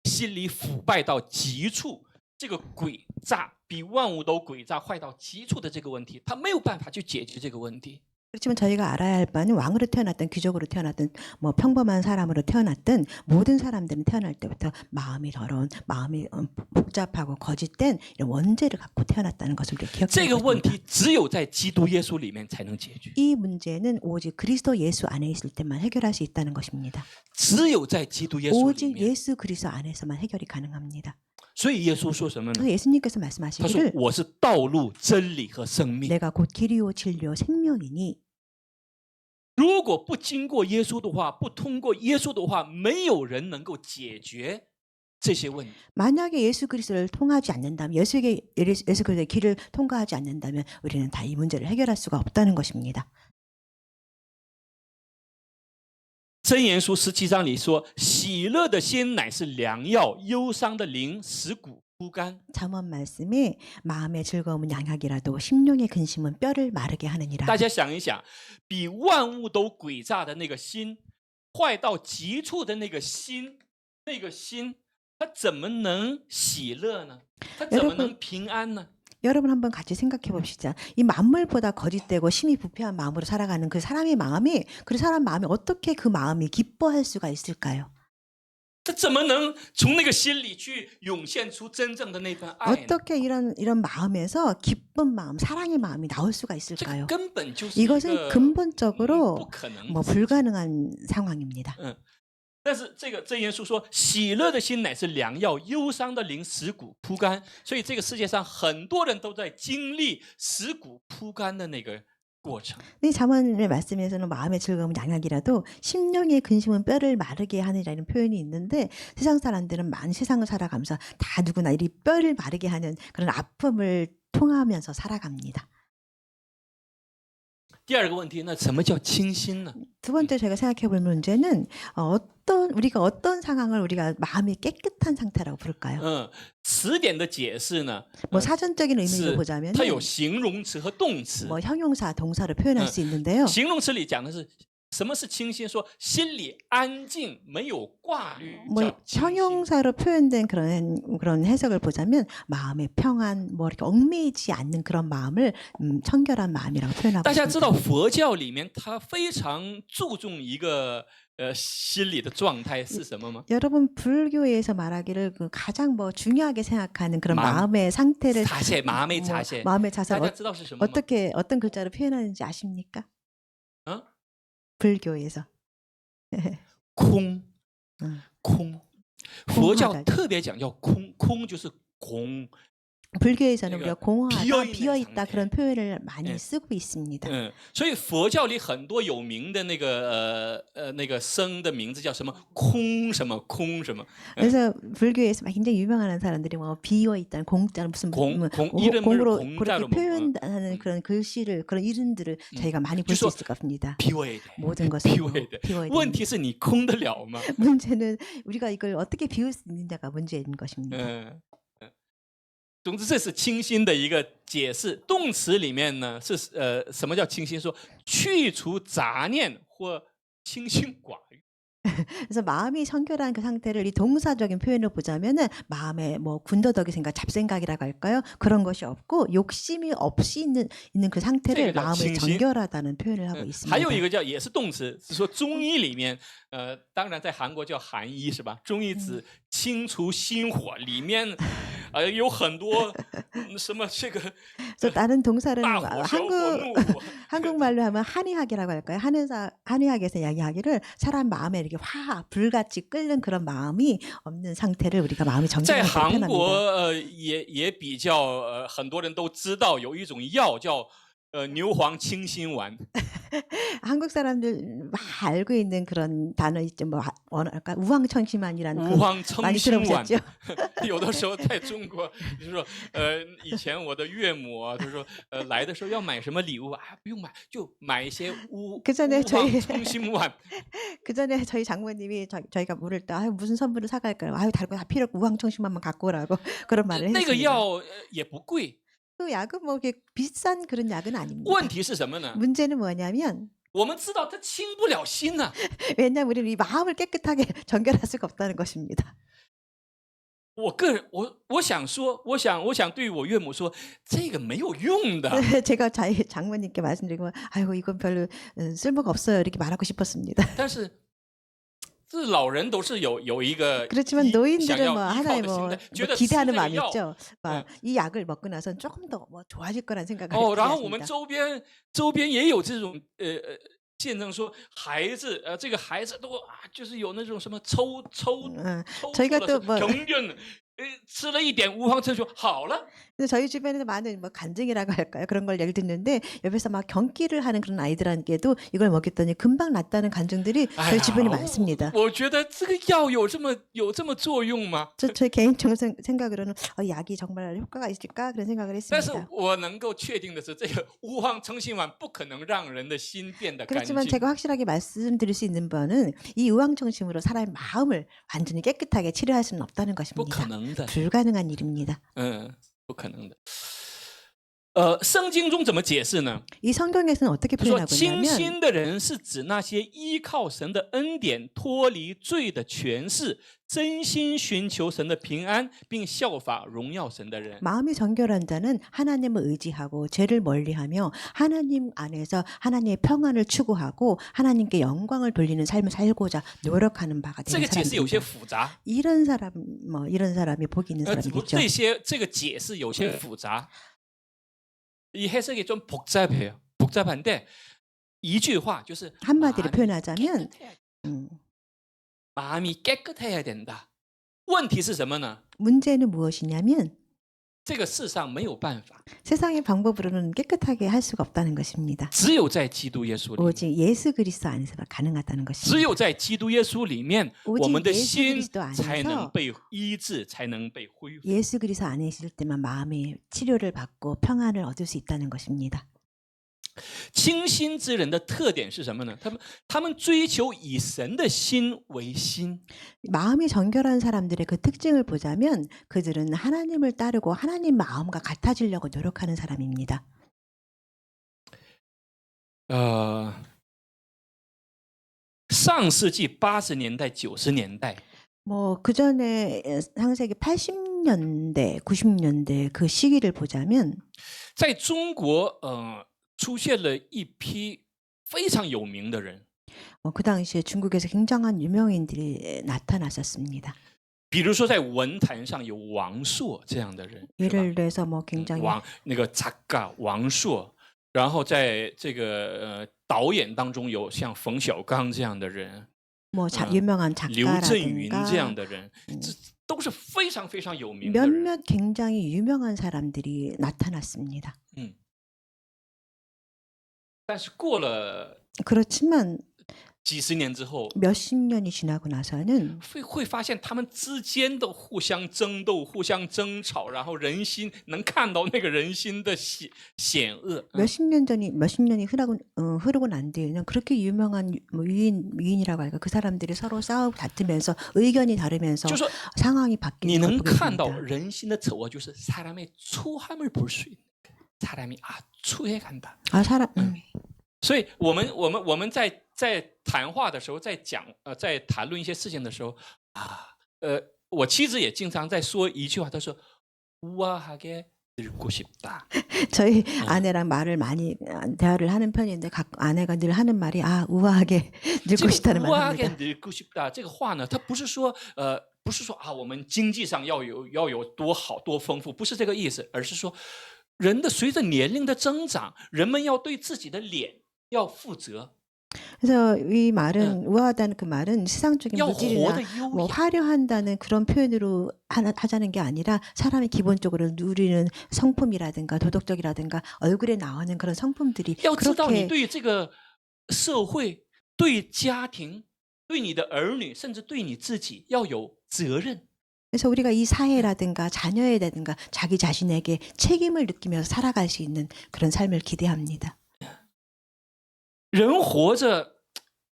心理腐败到极处，这个诡诈比万物都诡诈坏到极处的这个问题，他没有办法去解决这个问题。 그렇지만 저희가 알아야 할 바는 왕으로 태어났든 귀족으로 태어났든 뭐 평범한 사람으로 태어났든 모든 사람들은 태어날 때부터 마음이 더러운, 마음이 복잡하고 거짓된 이런 원죄를 갖고 태어났다는 것을 우리가 这 기억해야 个问 합니다. 题只有在基督耶稣里面才能解决， 이 문제는 오직 그리스도 예수 안에 있을 때만 해결할 수 있다는 것입니다. 只有在基督耶稣里 오직 面。 예수 그리스도 안에서만 해결이 가능합니다. 所以耶稣说什么呢？ 그래서 예수님께서 他说 말씀하시기를 我是道路、真理和生命。 내가 곧 길이요 진리요 생명이니 如果不经过耶稣的话，不通过耶稣的话，没有人能够解决这些问题。 만약에 예수 그리스도를 통하지 않는다면 예수 그리스도의 길을 통과하지 않는다면 우리는 다 이 문제를 해결할 수가 없다는 것입니다. 箴言书17章里说：“喜乐的心乃是良药，忧伤的灵使骨枯干。” 잠언 말씀에 마음의 즐거움은 양약이라도 심령의 근심은 뼈를 마르게 하느니라. 大家想一想，比万物都诡诈的那个心，坏到极处的那个心，它怎么能喜乐呢？它怎么能平安呢？ 여러분 한번 같이 생각해 봅시다. 이 만물보다 거짓되고 심히 부패한 마음으로 살아가는 그 사람의 마음이 그 사람 마음이 어떻게 그 마음이 기뻐할 수가 있을까요? 他怎么能从那个心里去涌现出真正的那份爱呢？ 어떻게 이런 마음에서 기쁜 마음, 사랑의 마음이 나올 수가 这个 있을까요? 根本就是一 이것은 个 근본적으로 不可能 뭐 불가능한 상황입니다. 但是这个箴言书说，喜乐的心乃是良药，忧伤的灵使骨枯干。所以这个世界上很多人都在经历使骨枯干的那个过程。 이 잠언의 말씀에서는 마음의 즐거움은 양약이라도 심령의 근심은 뼈를 마르게 하느라는 표현이 있는데 세상 사람들은 많은 세상을 살아가면서 다 누구나 이 뼈를 마르게 하는 그런 아픔을 통하면서 살아갑니다. 第二个问题，那什么叫清心呢？ 두 번째 제가 생각해 볼 문제는 우리가 어떤 상황을 우리가 마음이 깨끗한 상태라고 부를까요? 词典的解释呢， 뭐 사전적인 의미로 是 보자면 它有形容词和动词。 뭐 형용사, 동사로 표현할 수 있는데요. 形容词里讲的是什么是清心？说心里安静，没有挂虑， 뭐 叫清心。 형용사로 표현된 그런 해석을 보자면 마음의 평안, 뭐 이렇게 얽매이지 않는 그런 마음을 청결한 마음이라고 표현하고 大家知 있습니다. 道佛教里面，它非常注重一个心理的状态是什么吗？ 여러분 불교에서 말하기를 그 가장 뭐 중요하게 생각하는 그런 마음, 마음의 상태를 자세, 마음의 뭐, 자세. 마음의 大 자세를 家知道是什么吗？ 어떻게 어떤 글자로 표현하는지 아십니까? 불교에서 空， 空。佛教 空特别讲叫空，空就是空。 불교에서는 우리가 공허하다, 비어있는 비어있다 상태. 그런 표현을 많이 네. 쓰고 있습니다. 所以佛教里很多有名的那个僧的名字叫什么空什么空什么。 그래서 불교에서 굉장히 유명한 사람들이 뭐 비어있다는 공자는 무슨 공, 뭐 공, 이름을 공으로 공자로 그렇게 표현하는 그런 글씨를 그런 이름들을 저희가 많이 볼 수就说 있을 겁니다. 비워야 돼. 모든 것을 비워야 돼. 비워야 问 됩니다. 题是你空得了吗？ 문제는 우리가 이걸 어떻게 비울 수 있느냐가 문제인 것입니다. 总之，这是清心的一个解释。动词里面呢是什么叫清心？说去除杂念或清心寡欲。 그래서 마음이 청결한 그 상태를 이 동사적인 표현을 보자면은 마음에 뭐 군더더기 생각, 잡생각이라고 할까요? 그런 것이 없고 욕심이 없이 있는 그 상태를 그러니까 마음을 진심. 정결하다는 표현을 하고 있습니다. 还有一个叫也是动词，是说中医里面，当然在韩国叫寒医是吧？中医指清除心火，里面有很多什么这个 그래서 다른 동사는 大火、小火、怒火。 한국말로 하면 한의학이라고 할까요? 한의학에서 이야기하기를 사람 마음에 이렇게 불같이 끓는 그런 마음이 없는 상태를 우리가 마음이 在 정결하다고 韩 표현합니다. 国也比较很多人都知道有一种药叫牛黄清心丸。 한국 사람들 막 알고 있는 그런 단어 있죠. 뭐 뭐랄까 우황청심환이라는 그 많이 无黄称心丸 들어보셨죠? 有的时候在中国，就是说，以前我的岳母啊，她说，来的时候要买什么礼物啊，不用买，就买一些乌 그 전에 黄 저희 称心丸。 그 전에 저희 장모님이 저희가 물을 때 아유 무슨 선물을 사갈까요? 아유 달고 다 필요 없고 우황청심환만 갖고 오라고 그런 말을 那个 했습니다. 药也不贵， 그 약은 뭐 이렇게 비싼 그런 약은 아닙니다. 问题是什么呢？ 문제는 뭐냐면 我们知道它清不了心呐、 왜냐하면 우리는 이 마음을 깨끗하게 정결할 수가 없다는 것입니다. 我想说，我想对我岳母说，这个没有用的。 제가 저희 장모님께 말씀드리고 아이고 이건 별로 쓸모가 없어요 이렇게 말하고 싶었습니다. 但是这老人都是有一个 그렇지만 想 노인들은 要 뭐 依靠 하나의 的 뭐 心态，觉得吃 기대하는 这个 마음이 药 있죠. 막 이 약을 먹고 나선 조금 더 뭐 좋아질 거란 생각을 然后我们 하십니다. 周边也有这种见证说孩子这个孩子都就是有那种什么抽搐 저희가 的 또 뭐 병균吃了一点无黄称就好了。 근데 저희 주변에도 많은 뭐 간증이라고 할까요? 그런 걸 얘기 듣는데 옆에서 막 경기를 하는 그런 아이들한테도 이걸 먹였더니 금방 낫다는 간증들이 저희 주변에 많습니다. 我觉得这个药有这么作用吗？ 저희 개인적인 생각으로는 약이 정말 효과가 있을까 그런 생각을 但是 했습니다. 我能够确定的是，这个无黄称心丸不可能让人的心变得干 그렇지만 净。 제가 확실하게 말씀드릴 수 있는 바는 이 의왕청심으로 사람의 마음을 완전히 깨끗하게 치료할 수는 없다는 不 것입니다. 可能的， 불가능한 일입니다. 不可能的。圣经中怎么解释呢？ 이 성경에서는 어떻게 说 표현하고 清 있냐면 心的人是指那些依靠神的恩典、脱离罪的权势、真心寻求神的平安，并效法荣耀神的人。 마음이 정결한 자는 하나님을 의지하고 죄를 멀리하며 하나님 안에서 하나님의 평안을 추구하고 하나님께 영광을 돌리는 삶을 살고자 노력하는 바가 这 되는 个解释有些 사람입니다. 复杂， 이런 사람이 복이 있는 只不过 사람이겠죠. 这个解释有些复杂，이 해석이 좀 복잡해요. 복잡한데一句话就是 한마디로 표현하자면 마음이 깨끗해야 된다. 问题是什么呢？ 문제는 무엇이냐면 这个世上没有办法， 세상의 방법으로는 깨끗하게 할 수가 없다는 것입니다. 只有在基督耶稣里面， 오직 예수 그리스도 안에서만 가능하다는 只 것입니다. 有在基督耶稣里面， 오직 我们的 예수 心 그리스도 안에서 才能被医治，才能被恢复。 예수 그리스도 안에 있을 때만 마음의 치료를 받고 평안을 얻을 수 있다는 것입니다. 清心之人的特点是什么呢？他们追求以神的心为心。 마음이 정결한 사람들의 그 특징을 보자면 그들은 하나님을 따르고 하나님 마음과 같아지려고 노력하는 사람입니다. 上世纪80年代、90年代， 뭐 그 전에 상세기 80년대, 90년대 그 시기를 보자면 在中国出现了一批非常有名的人， 그 당시에 중국에서 굉장한 유명인들이 나타났었습니다. 比如说在文坛上有王朔这样的人，是吧 예를 들어서 뭐 굉장히 那个작가王朔，然后在这个导演当中有像冯小刚这样的人， 뭐 유명한 刘震云这样 작가라든가 的人，这都是非常非常有名的人。 몇몇 굉장히 유명한 사람들이 나타났습니다. 但是过了 그렇지만 几十年之后， 몇십 년이 지나고 나서는 会发现他们之间的互相争斗、互相争吵，然后人心能看到那个人心的险恶。 몇십 년이 흐르고 난 뒤에는 그렇게 유명한 뭐 위인이라고 할까 그 사람들이 서로 싸우고 다투면서 의견이 다르면서 就是说 상황이 你 바뀌는 걸 能 보게 看到 됩니다. 人心的丑恶，就是사람의 초함을 볼 수 있는 거예요. 사람이 추해간다. 아 사람 所以我们在谈话的时候，在谈论一些事情的时候我妻子也经常在说一句话，她说 우아하게 늙고 싶다. 저희 아내랑 말을 많이 대화를 하는 편인데 아내가 늘 하는 말이 우아하게 늙고 싶다는 말을 우아하게 합니다. 늙고 싶다 这个话呢，它不是说我们经济上要有多好多丰富，不是这个意思，而是说人的随着年龄的增长，人们要对自己的脸要负责， 그래서 이 말은 우아하다는 그 말은 세상적인 要活 물질이나 得优 뭐 雅。 화려한다는 그런 표현으로 하자는 게 아니라 사람이 기본적으로 누리는 성품이라든가 도덕적이라든가 얼굴에 나오는 그런 성품들이 要知道你 그렇게 对这个社会、对家庭、对你的儿女，甚至对你自己要有责任。 그래서 우리가 이 사회라든가 자녀에라든가 자기 자신에게 책임을 느끼면서 살아갈 수 있는 그런 삶을 기대합니다. 人活着，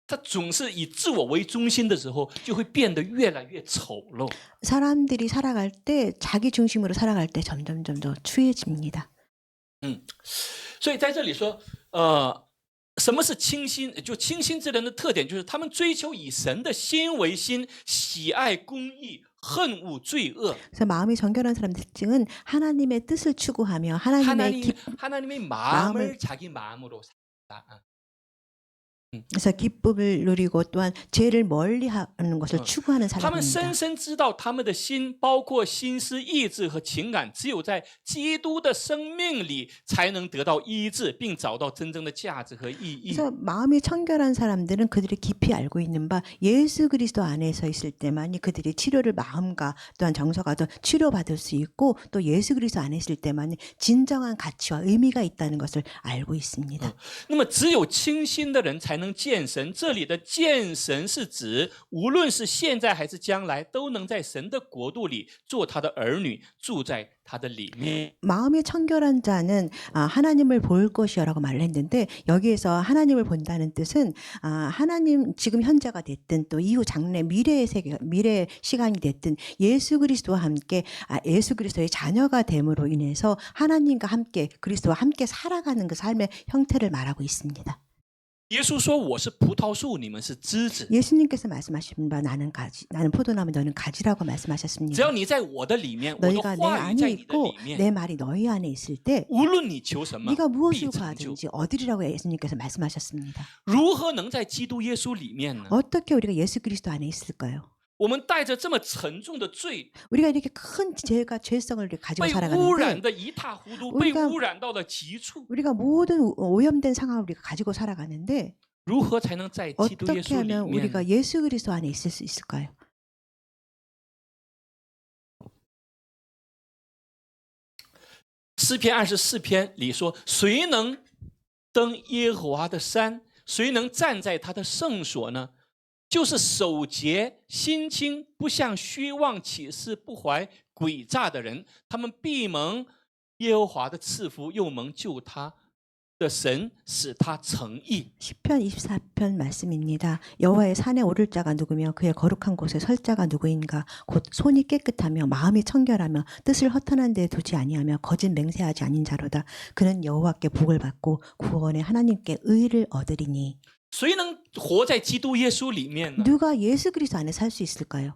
他总是以自我为中心的时候，就会变得越来越丑陋。 사람들이 살아갈 때 자기 중심으로 살아갈 때 점점 더 추해집니다. 所以在这里说，什么是清心？就清心之人的特点，就是他们追求以神的心为心，喜爱公义，恨恶罪恶。 그래서 마음이 정결한 사람의 특징은 하나님의 뜻을 추구하며 하나님의 마음을 마음을- 자기 마음으로 산다. 그래서 기쁨을 누리고 또한 죄를 멀리하는 것을 추구하는 他们 사람입니다. 深深知道他们的心，包括心思、意志和情感，只有在基督的生命里才能得到医治，并找到真正的价值和意义。 그래서 마음이 청결한 사람들은 그들이 깊이 알고 있는 바 예수 그리스도 안에서 있을 때만이 그들이 치료를 마음과 또한 정서가 더 치료받을 수 있고 또 예수 그리스도 안에 있을 때만이 진정한 가치와 의미가 있다는 것을 알고 있습니다. 那么，只有清心的人才能见神。这里的见神是指，无论是现在还是将来，都能在神的国度里做他的儿女，住在他的里面。 마음이 청결한 자는 하나님을 볼 것이요라고 말을 했는데 여기에서 하나님을 본다는 뜻은 하나님 지금 현재가 됐든 또 이후 장래 미래의 세계 미래의 시간이 됐든 예수 그리스도와 함께 예수 그리스도의 자녀가 됨으로 인해서 하나님과 함께 그리스도와 함께 살아가는 그 삶의 형태를 말하고 있습니다. 耶稣说：“我是葡萄树，你们是枝子。 예수님께서 말씀하신 바 나는 포도나무 너는 가지라고 只 말씀하셨습니다. 要你在我的里面，我的 너희가 내 话语 안에 在你的 있고 里面， 내 말이 너희 안에 있을 때 无论你求什么， 네가 必 무엇을 成就。 구하든지 얻으리라고 예수님께서 말씀하셨습니다. 如何能在基督耶稣里面呢？ 어떻게 우리가 예수 그리스도 안에 있을까요? 我们带着这么沉重的罪， 우리가 이렇게 큰 죄성을 가지고 被污染 살아가는데 的一塌糊涂， 우리가 被污染到了极处。 우리가 모든 오염된 상황을 우리가 가지고 살아가는데 如何才能在基督耶 어떻게 稣里 하면 面？ 우리가 예수 그리스도 안에 있을 수 있을까요? 诗篇24篇里说：“谁能登耶和华的山？谁能站在他的圣所呢？就是手洁心清，不向虚妄起誓、不怀诡诈的人，他们必蒙耶和华的赐福，又蒙救他的神使他成义。” 시편 24편 말씀입니다. 여호와의 산에 오를 자가 누구며 그의 거룩한 곳에 설 자가 누구인가? 곧 손이 깨끗하며 마음이 청결하며 뜻을 허탄한 데 두지 아니하며 거짓 맹세하지 아닌 자로다. 그는 여호와께 복을 받고 구원의 하나님께 의를 얻으리니. 谁能活在基督耶稣里面呢？ 누가 예수 그리스도 안에 살 수 있을까요?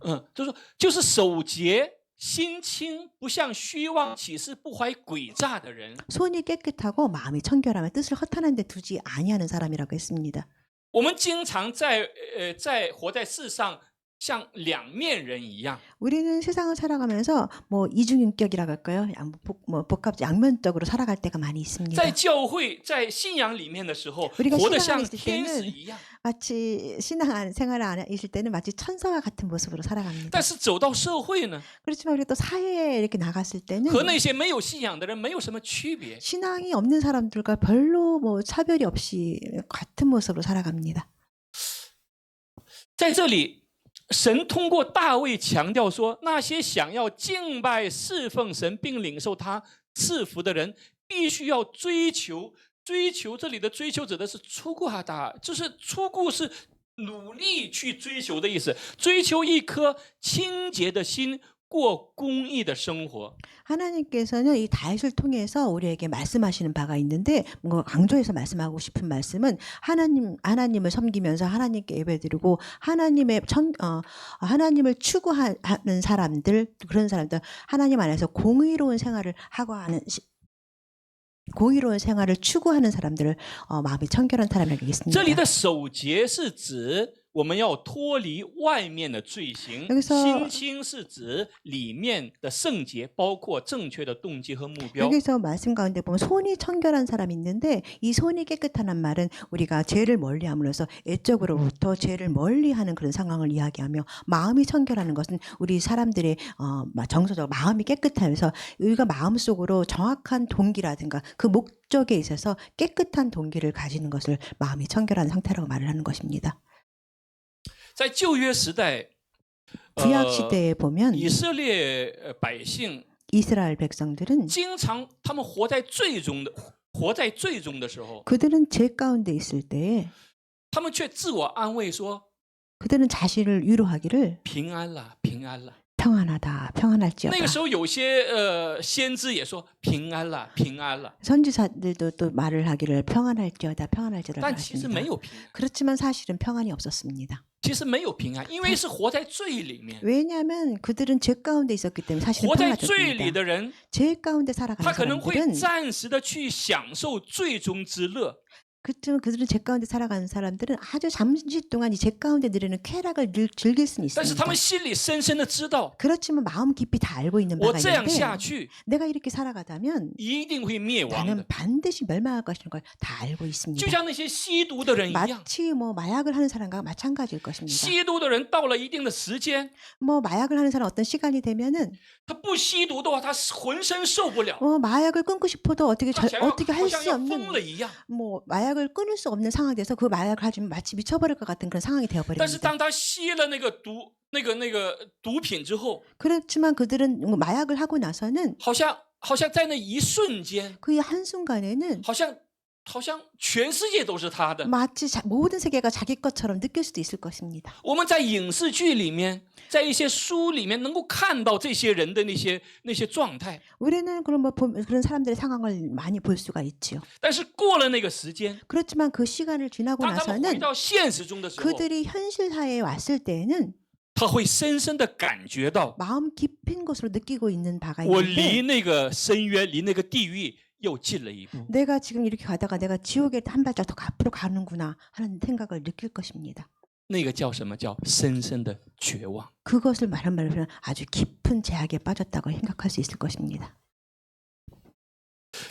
就是手洁心清，不向虚妄起誓、不怀诡诈的人。 손이 깨끗하고 마음이 청결하며 뜻을 허탄한 데 두지 아니하는 사람이라고 했습니다. 我们经常在活在世上，像两面人一样。 우리는 세상을 살아가면서 뭐 이중인격이라고 할까요? 복합 양면적으로 살아갈 때가 많이 있습니다. 在教会、在信仰里面的时候， 우리가 活得 신앙 像 안에 있을 天使 때는 一样。 마치 신앙 생활 안에 있을 때는 마치 천사와 같은 모습으로 살아갑니다. 但是走到社会呢， 그렇지만 우리가 또 사회에 이렇게 나갔을 때는 和那些没有信仰的人没有什么区别。 신앙이 없는 사람들과 별로 뭐 차별이 없이 같은 모습으로 살아갑니다. 在这里，神通过大卫强调说，那些想要敬拜、侍奉神并领受他赐福的人，必须要追求。这里的追求指的是出顾他，就是出顾是努力去追求的意思，追求一颗清洁的心，过公义的生活。 하나님께서는 이 다윗을 통해서 우리에게 말씀하시는 바가 있는데, 뭔가 강조해서 말씀하고 싶은 말씀은 하나님을 섬기면서 하나님께 예배드리고 하나님을 추구하는 사람들, 그런 사람들, 하나님 안에서 공의로운 생활을 하고 하는 공의로운 생활을 추구하는 사람들을 마음이 청결한 사람이라고 얘기했습니다. 这里的守节是指我们要脱离外面的罪行， 여기서 心清是指里面的圣洁，包括正确的动机和目标。 여기서 말씀 가운데 보면 손이 청결한 사람이 있는데, 이 손이 깨끗한 말은 우리가 죄를 멀리함으로써 애적으로부터 죄를 멀리하는 그런 상황을 이야기하며, 마음이 청결하는 것은 우리 사람들의 정서적 마음이 깨끗하면서 우리가 마음속으로 정확한 동기라든가 그 목적에 있어서 깨끗한 동기를 가지는 것을 마음이 청결한 상태라고 말을 하는 것입니다. 在旧约时代， 구약 시대에 보면 以色列百姓 이스라엘 백성들은 经常他们活在罪中的时候， 그들은 죄 가운데 있을 때에 他们却自我安慰说 그들은 자신을 위로하기를 平安了，平安了。 평안하다, 평안할지어다. 那个时候有些先知也说平安了，平安了。 선지자들도 또 말을 하기를 평안할지어다, 평안할지어다 但其实 말했습니다. 没有平安， 그렇지만 사실은 평안이 없었습니다. 其实没有平安，因为是活在罪里面。 왜냐하면 그들은 죄 가운데 있었기 때문에 사실은 活在罪里 평안했습니다. 的人， 죄 가운데 他 살아가는 可能会 사람들은 暂时的去享受罪中之乐， 그렇지만 그들은 죄 가운데 살아가는 사람들은 아주 잠시 동안 이 죄 가운데 누리는 쾌락을 즐길 수는 但是他 있습니다. 们心里深深的知道， 그렇지만 마음 깊이 다 알고 있는 我 바가 这样 있는데, 下去 내가 이렇게 살아가다면 一定会灭亡的 나는 ， 반드시 멸망할 것인 걸 다 알고 就 있습니다. 像那些吸毒的人一样。 마치 뭐 마약을 하는 사람과 마찬가지일 것입니다. 吸毒的人到了一定的时间， 뭐 마약을 하는 사람 어떤 시간이 되면은 他不吸毒的话，他浑身受不了， 마약을 끊고 싶어도 어떻게 他想要 어떻게 好 할 像 수 要 없는 疯了一样。 뭐 마약을 끊을 수 없는 상황이 돼서 그 마약을 가지면 마치 미쳐버릴 것 같은 그런 상황이 但是 되어버립니다. 当他吸了那个毒品之后， 그렇지만 그들은 마약을 하고 나서는 好像在那一瞬间， 그 한순간에는 好像全世界都是他的。 마치 모든 세계가 자기 것처럼 느낄 수도 있을 것입니다. 我们在影视剧里面，在一些书里面能够看到这些人的那些状态， 우리는 그런 사람들의 상황을 많이 볼 수가 있지요. 但是过了那个时间， 그렇지만 그 시간을 지나고 当他们回 나서는 到现实中的时候， 그들이 현실 사회에 왔을 때에는 他会深深的感觉到， 마음 깊은 곳으로 느끼고 있는 바가 我 있는데, 离那个深渊，离那个地狱又近了一步。 내가 지금 이렇게 가다가 내가 지옥에 한 발짝 더 앞으로 가는구나 하는 생각을 느낄 것입니다. 那个叫什么？叫深深的绝望。 그것을 말한 말로 아주 깊은 제약에 빠졌다고 생각할 수 있을 것입니다.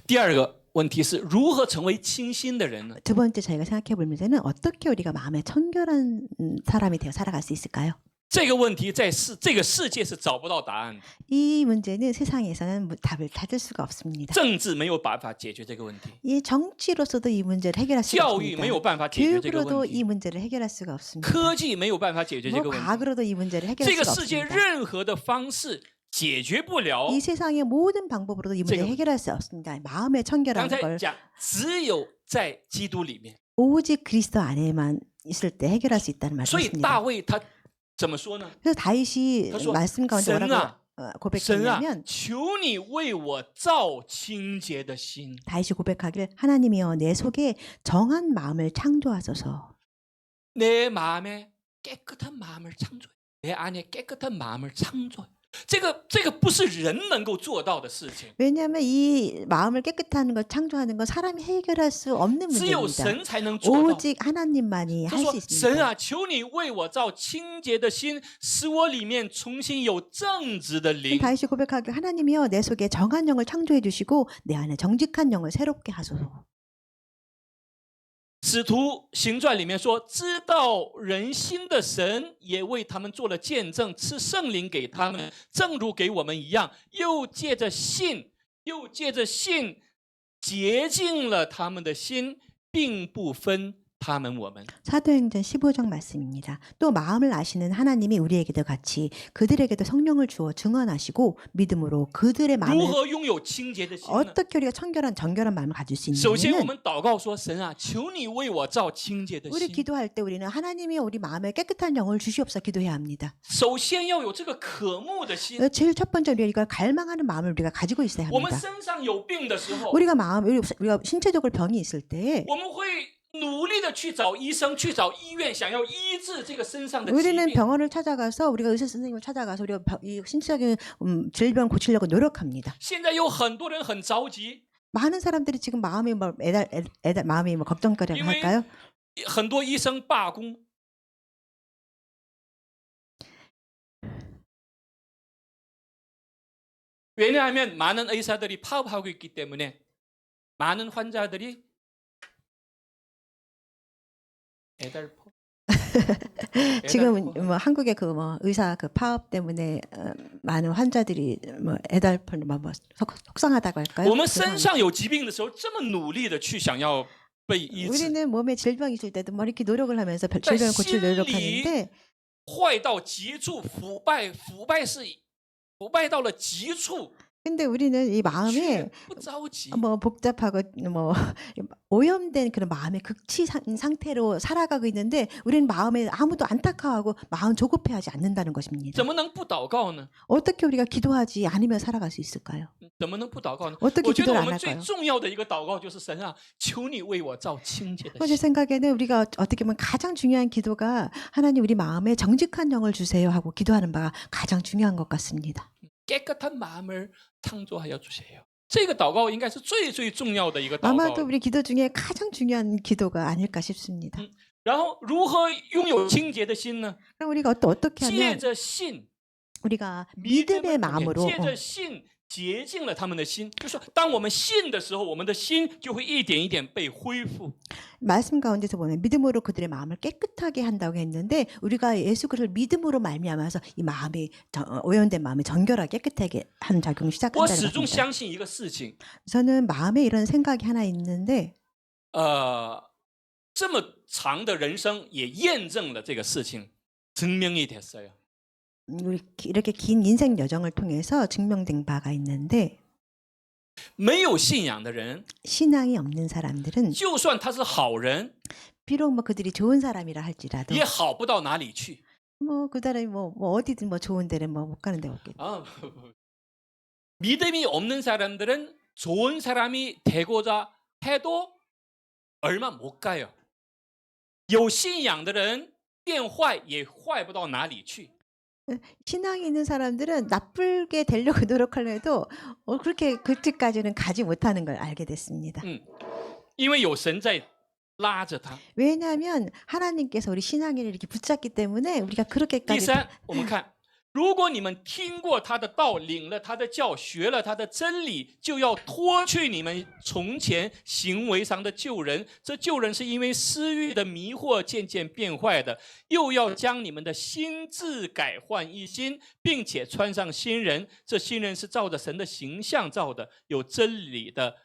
第二个问题是如何成为清心的人呢？ 두 번째 저희가 생각해 볼 문제는 어떻게 우리가 마음에 청결한 사람이 되어 살아갈 수 있을까요? 这个问题在这个世界是找不到答案的， 이 문제는 세상에서는 답을 찾을 수가 없습니다. 政治没有办法解决这个问题， 이 정치로서도 이 문제를 해결할 수가 教育没有 없습니다. 办法解决这个 교육으로도 问 이 题， 문제를 해결할 수가 없습니다. 科技没有办法解决这 뭐 个问题。 과학으로도 이 문제를 这 해결할 个 수가 世界 없습니다. 任何的方式解决不了。 이 세상의 모든 방법으로도 이 문제를 这个 해결할 수 없습니다. 마음의 刚 청결한 才 걸 讲，只有在基督里面。 오직 그리스도 안에만 있을 때 해결할 수 있다는 所以大 말씀입니다. 卫他怎么说呢？ 그래서 다윗이 그래서 말씀 가운데神 뭐라고 神啊， 고백했냐면, 求你为我造清洁的心。 다윗이 고백하기를 하나님이여 내 속에 정한 마음을 창조하소서. 내 마음에 깨끗한 마음을 창조해. 내 안에 깨끗한 마음을 창조해. 这个不是人能够做到的事情， 왜냐하면 이 마음을 깨끗하는 걸 창조하는 건 사람이 해결할 수 없는 只有 문제입니다. 神才能做到。 오직 하나님만이 他 할 说 수：“ 神 있습니다. 啊，求你为我造清洁的心，使我里面重新有正直的灵。 다윗이 고백하기를 하나님이여 내 속에 정한 영을 창조해 주시고 내 안에 정직한 영을 새롭게 하소서. 使徒行传里面说，知道人心的神也为他们做了见证，赐圣灵给他们，正如给我们一样，又借着信洁净了他们的心，并不分他们我们。 사도행전 15장 말씀입니다. 또 마음을 아시는 하나님이 우리에게도 같이 그들에게도 성령을 주어 증언하시고 믿음으로 그들의 如 마음을 何拥有清洁的心呢？ 어떻게 우리가 청결한 정결한 마음을 가질 수 首先，我 있느냐면 们祷告说：“神啊，求你为我造清洁的 우리 心。 기도할 때 우리는 하나님이 우리 마음에 깨끗한 영을 주시옵소서 기도해야 합니다. 首先要有这个渴慕的心。 제일 첫 번째 우리가 이걸 갈망하는 마음을 우리가 가지고 있어야 我们 합니다. 身上有病的时候， 우리가 신체적으로 병이 있을 때 我们会努力的去找医生，去找医院，想要医治这个身上的疾 우리는 病。 병원을 찾아가서 우리가 의사 선생님을 찾아가서 우리가 이 신체적인 질병 고치려고 노력합니다. 现在有很多人很着急， 많은 사람들이 지금 마음이 뭐 마음이 뭐 걱정거리를因为 할까요? 很多医生罢工。 왜냐하면 많은 의사들이 파업하고 있기 때문에 많은 환자들이 애달퍼. 지금 뭐 한국의 그 뭐 의사 그 파업 때문에 많은 환자들이 뭐 애달픈 뭐 속상하다고 할까요? 我们身上有疾病的时候，这么努力的去想要被医治， 우리는 몸에 질병이 있을 때도 뭐 이렇게 노력을 하면서 질병을 고칠 노력하는데 坏到极处，腐败到了极处， 근데 우리는 이 却 마음에 不着急。 뭐 복잡하고 뭐 오염된 그런 마음의 극치 상태로 살아가고 있는데 우리는 마음에 아무도 안타까워하고 마음 조급해하지 않는다는 것입니다. 怎么能不祷告呢？ 어떻게 우리가 기도하지 않으며 살아갈 수 있을까요? 怎么能不祷告呢？ 어떻게 我觉得 기도를 我 안 们最 할까요? 重要的一个祷告就是神啊，求你为我造清洁的 제 心。 생각에는 우리가 어떻게 보면 가장 중요한 기도가 하나님 우리 마음에 정직한 영을 주세요 하고 기도하는 바가 가장 중요한 것 같습니다. 깨끗한 마음을 창조하여 주세요. 这个祷告应该是最重要的一个祷 아마도 告。 우리 기도 중에 가장 중요한 기도가 아닐까 싶습니다. 然后如何拥有清洁的心呢？ 그럼 우리가 어떻게 借 하면 着信， 우리가 믿음의 마음으로 借着信洁净了他们的心。就是说，当我们信的时候，我们的心就会一点一点被恢复。 말씀 가운데서 보면 믿음으로 그들의 마음을 깨끗하게 한다고 했는데 우리가 예수 그리스도를 믿음으로 말미암아서 이 마음이 오염된 마음이 정결하게 깨끗하게 하는 작용이 我 시작한다는 始终 것입니다. 相信一个事情， 저는 마음에 이런 생각이 하나 있는데 这么长的人生也验证了这个事情， 증명이 됐어요. 우리 이렇게 긴 인생 여정을 통해서 증명된 바가 있는데 没有信仰的人， 신앙이 없는 사람들은 就算他是好人， 비록 뭐 그들이 좋은 사람이라 할지라도 也好不到哪里去。 뭐 그 사람이 뭐 어디든 뭐 좋은 데는 뭐 못 가는 데가 없겠죠. 아, 믿음이 없는 사람들은 좋은 사람이 되고자 해도 얼마 못 가요. 有信仰的人变坏也坏不到哪里去。 신앙이 있는 사람들은 나쁘게 되려고 노력하려 해도 그렇게 그때까지는 가지 못하는 걸 알게 됐습니다. 因为有神在拉着他。 왜냐하면 하나님께서 우리 신앙을 이렇게 붙잡기 때문에 우리가 第 그렇게까지 三，我们看，如果你们听过他的道，领了他的教，学了他的真理，就要脱去你们从前行为上的旧人。这旧人是因为私欲的迷惑渐渐变坏的，又要将你们的心智改换一新，并且穿上新人。这新人是照着神的形象造的，有真理的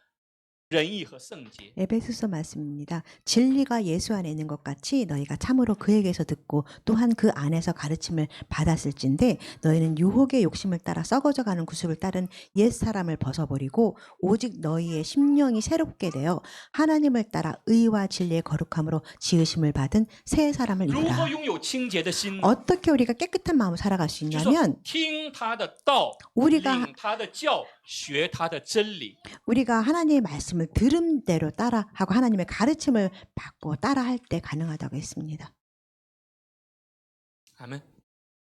仁义和圣洁。 에베소서 말씀입니다. 진리가 예수 안에 있는 것 같이 너희가 참으로 그에게서 듣고 또한 그 안에서 가르침을 받았을진데 너희는 유혹의 욕심을 따라 썩어져가는 구습을 따른 옛사람을 벗어버리고 오직 너희의 심령이 새롭게 되어 하나님을 따라 의와 진리의 거룩함으로 지으심을 받은 새 사람을 如何 입으라. 拥有清洁的心呢？ 어떻게 우리가 깨끗한 마음으로 살아갈 수 就是说 있냐면 听他的道， 우리가 领他的教，学他的真理。 우리가 하나님의 말씀을 들은 대로 따라하고 하나님의 가르침을 받고 따라할 때 가능하다고 했습니다. 阿门。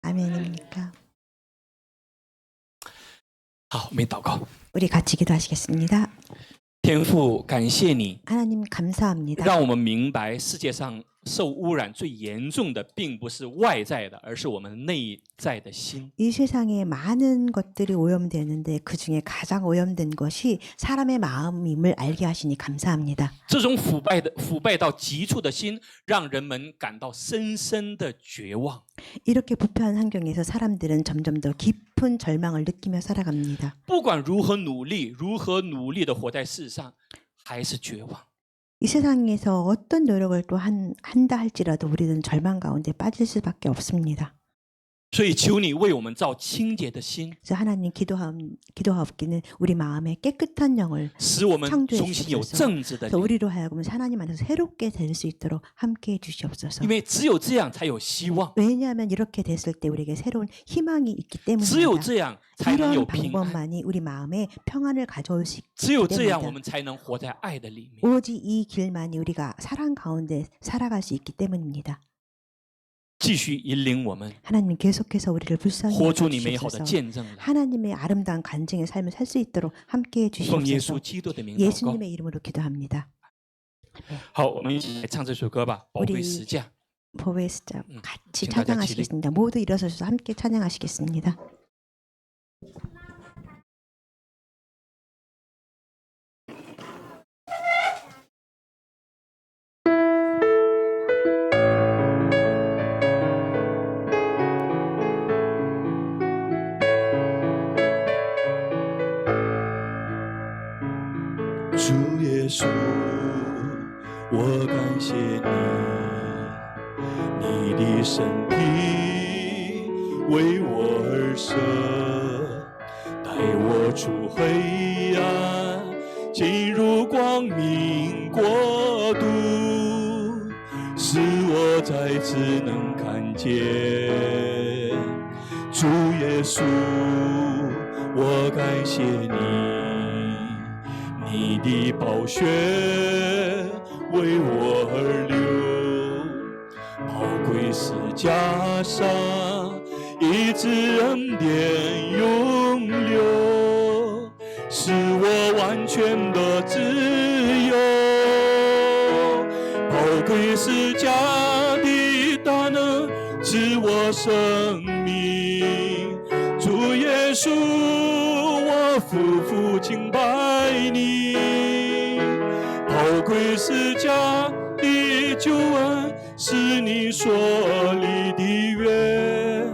아멘입니까? 好，我们祷告。 우리 같이 기도하시겠습니다. 天父，感谢你， 하나님 감사합니다. 让我们明白世界上受污染最严重的，并不是外在的，而是我们内在的心。 이 세상에 많은 것들이 오염되는데 그중에 가장 오염된 것이 사람의 마음임을 알게 하시니 감사합니다. 这种腐败到极处的心，让人们感到深深的绝望。 이렇게 부패한 환경에서 사람들은 점점 더 깊은 절망을 느끼며 살아갑니다. 不管如何努力的活在世上，还是绝望。이 세상에서 어떤 노력을 또 한다 할지라도 우리는 절망 가운데 빠질 수밖에 없습니다. 所以求你为我们造清洁的心， 그래서 하나님 기도하옵기는 우리 마음에 깨끗한 영을 使我们 창조해 重新有 주시옵소서. 正直的 그래서 灵， 우리로 하여금 하나님 안에서 새롭게 될 수 있도록 함께해 주시옵소서. 因为只有这样才有希望， 왜냐하면 이렇게 됐을 때 우리에게 새로운 희망이 있기 只有 때문입니다. 这样才能有 이런 平安， 방법만이 우리 마음에 평안을 가져올 수 只有 있기 这样我 때문입니다. 们才能活在爱的里面。 오직 이 길만이 우리가 사랑 가운데 살아갈 수 있기 때문입니다. 继续引领我们 하나님 계속해서 우리를 불쌍히 活出你美好的 여겨주시옵소서. 见证来。 하나님의 아름다운 간증의 삶을 살 수 있도록 함께해 奉耶稣 주시옵소서. 基督的名祷告。 예수님의 이름으로 기도합니다. 好，我们一起来唱这首歌吧，《宝贵十架》。 보배스자 음, 같이 지금 다들 찬양하시겠습니다. 모두 일어서셔서 함께 찬양하시겠습니다. 주 예수, 我感谢你，你的身体为我而舍，带我出黑暗，进入光明国度，使我再次能看见。主耶稣，我感谢你。你的宝血为我而流，宝贵十架上一直恩典永留，使我完全的自由。宝贵十架的大能使我生命，主耶稣，我夫妇敬拜你。宝贵十架的救恩是你所立的约，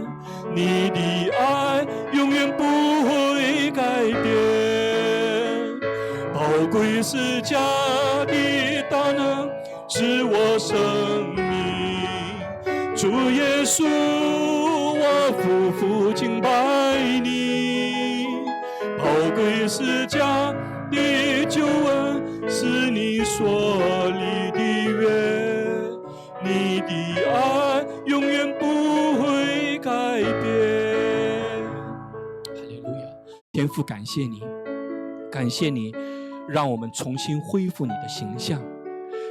你的爱永远不会改变。宝贵十架的大能是我生命，主耶稣，我夫妇敬拜你。宝贵十架的救恩是你所立的约，你的爱永远不会改变。哈利路亚！天父，感谢你，感谢你，让我们重新恢复你的形象。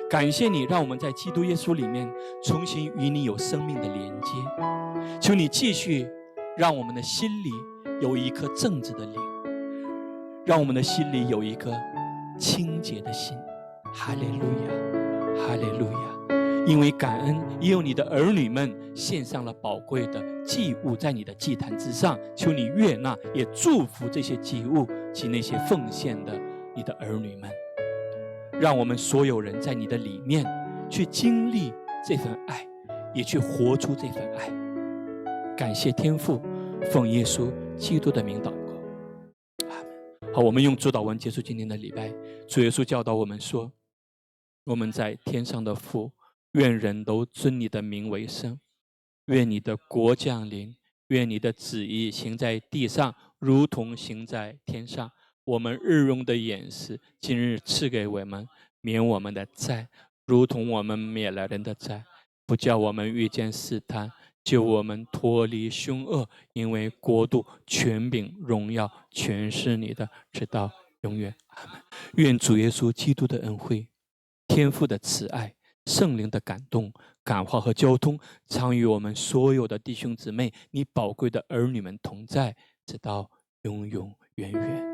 感谢你，让我们在基督耶稣里面重新与你有生命的连接。求你继续让我们的心里有一颗正直的灵，让我们的心里有一颗清洁的心。哈利路亚，哈利路亚！因为感恩，也有你的儿女们献上了宝贵的祭物在你的祭坛之上，求你悦纳，也祝福这些祭物及那些奉献的你的儿女们。让我们所有人在你的里面去经历这份爱，也去活出这份爱。感谢天父，奉耶稣基督的名祷告，阿门。好，我们用主祷文结束今天的礼拜。主耶稣教导我们说，我们在天上的父，愿人都尊你的名为圣，愿你的国降临，愿你的旨意行在地上，如同行在天上。我们日用的饮食，今日赐给我们，免我们的债，如同我们免了人的债，不叫我们遇见试探，救我们脱离凶恶，因为国度、权柄、荣耀全是你的，直到永远。阿们。愿主耶稣基督的恩惠、天父的慈爱、圣灵的感动、感化和交通，常与我们所有的弟兄姊妹、你宝贵的儿女们同在，直到永永远远。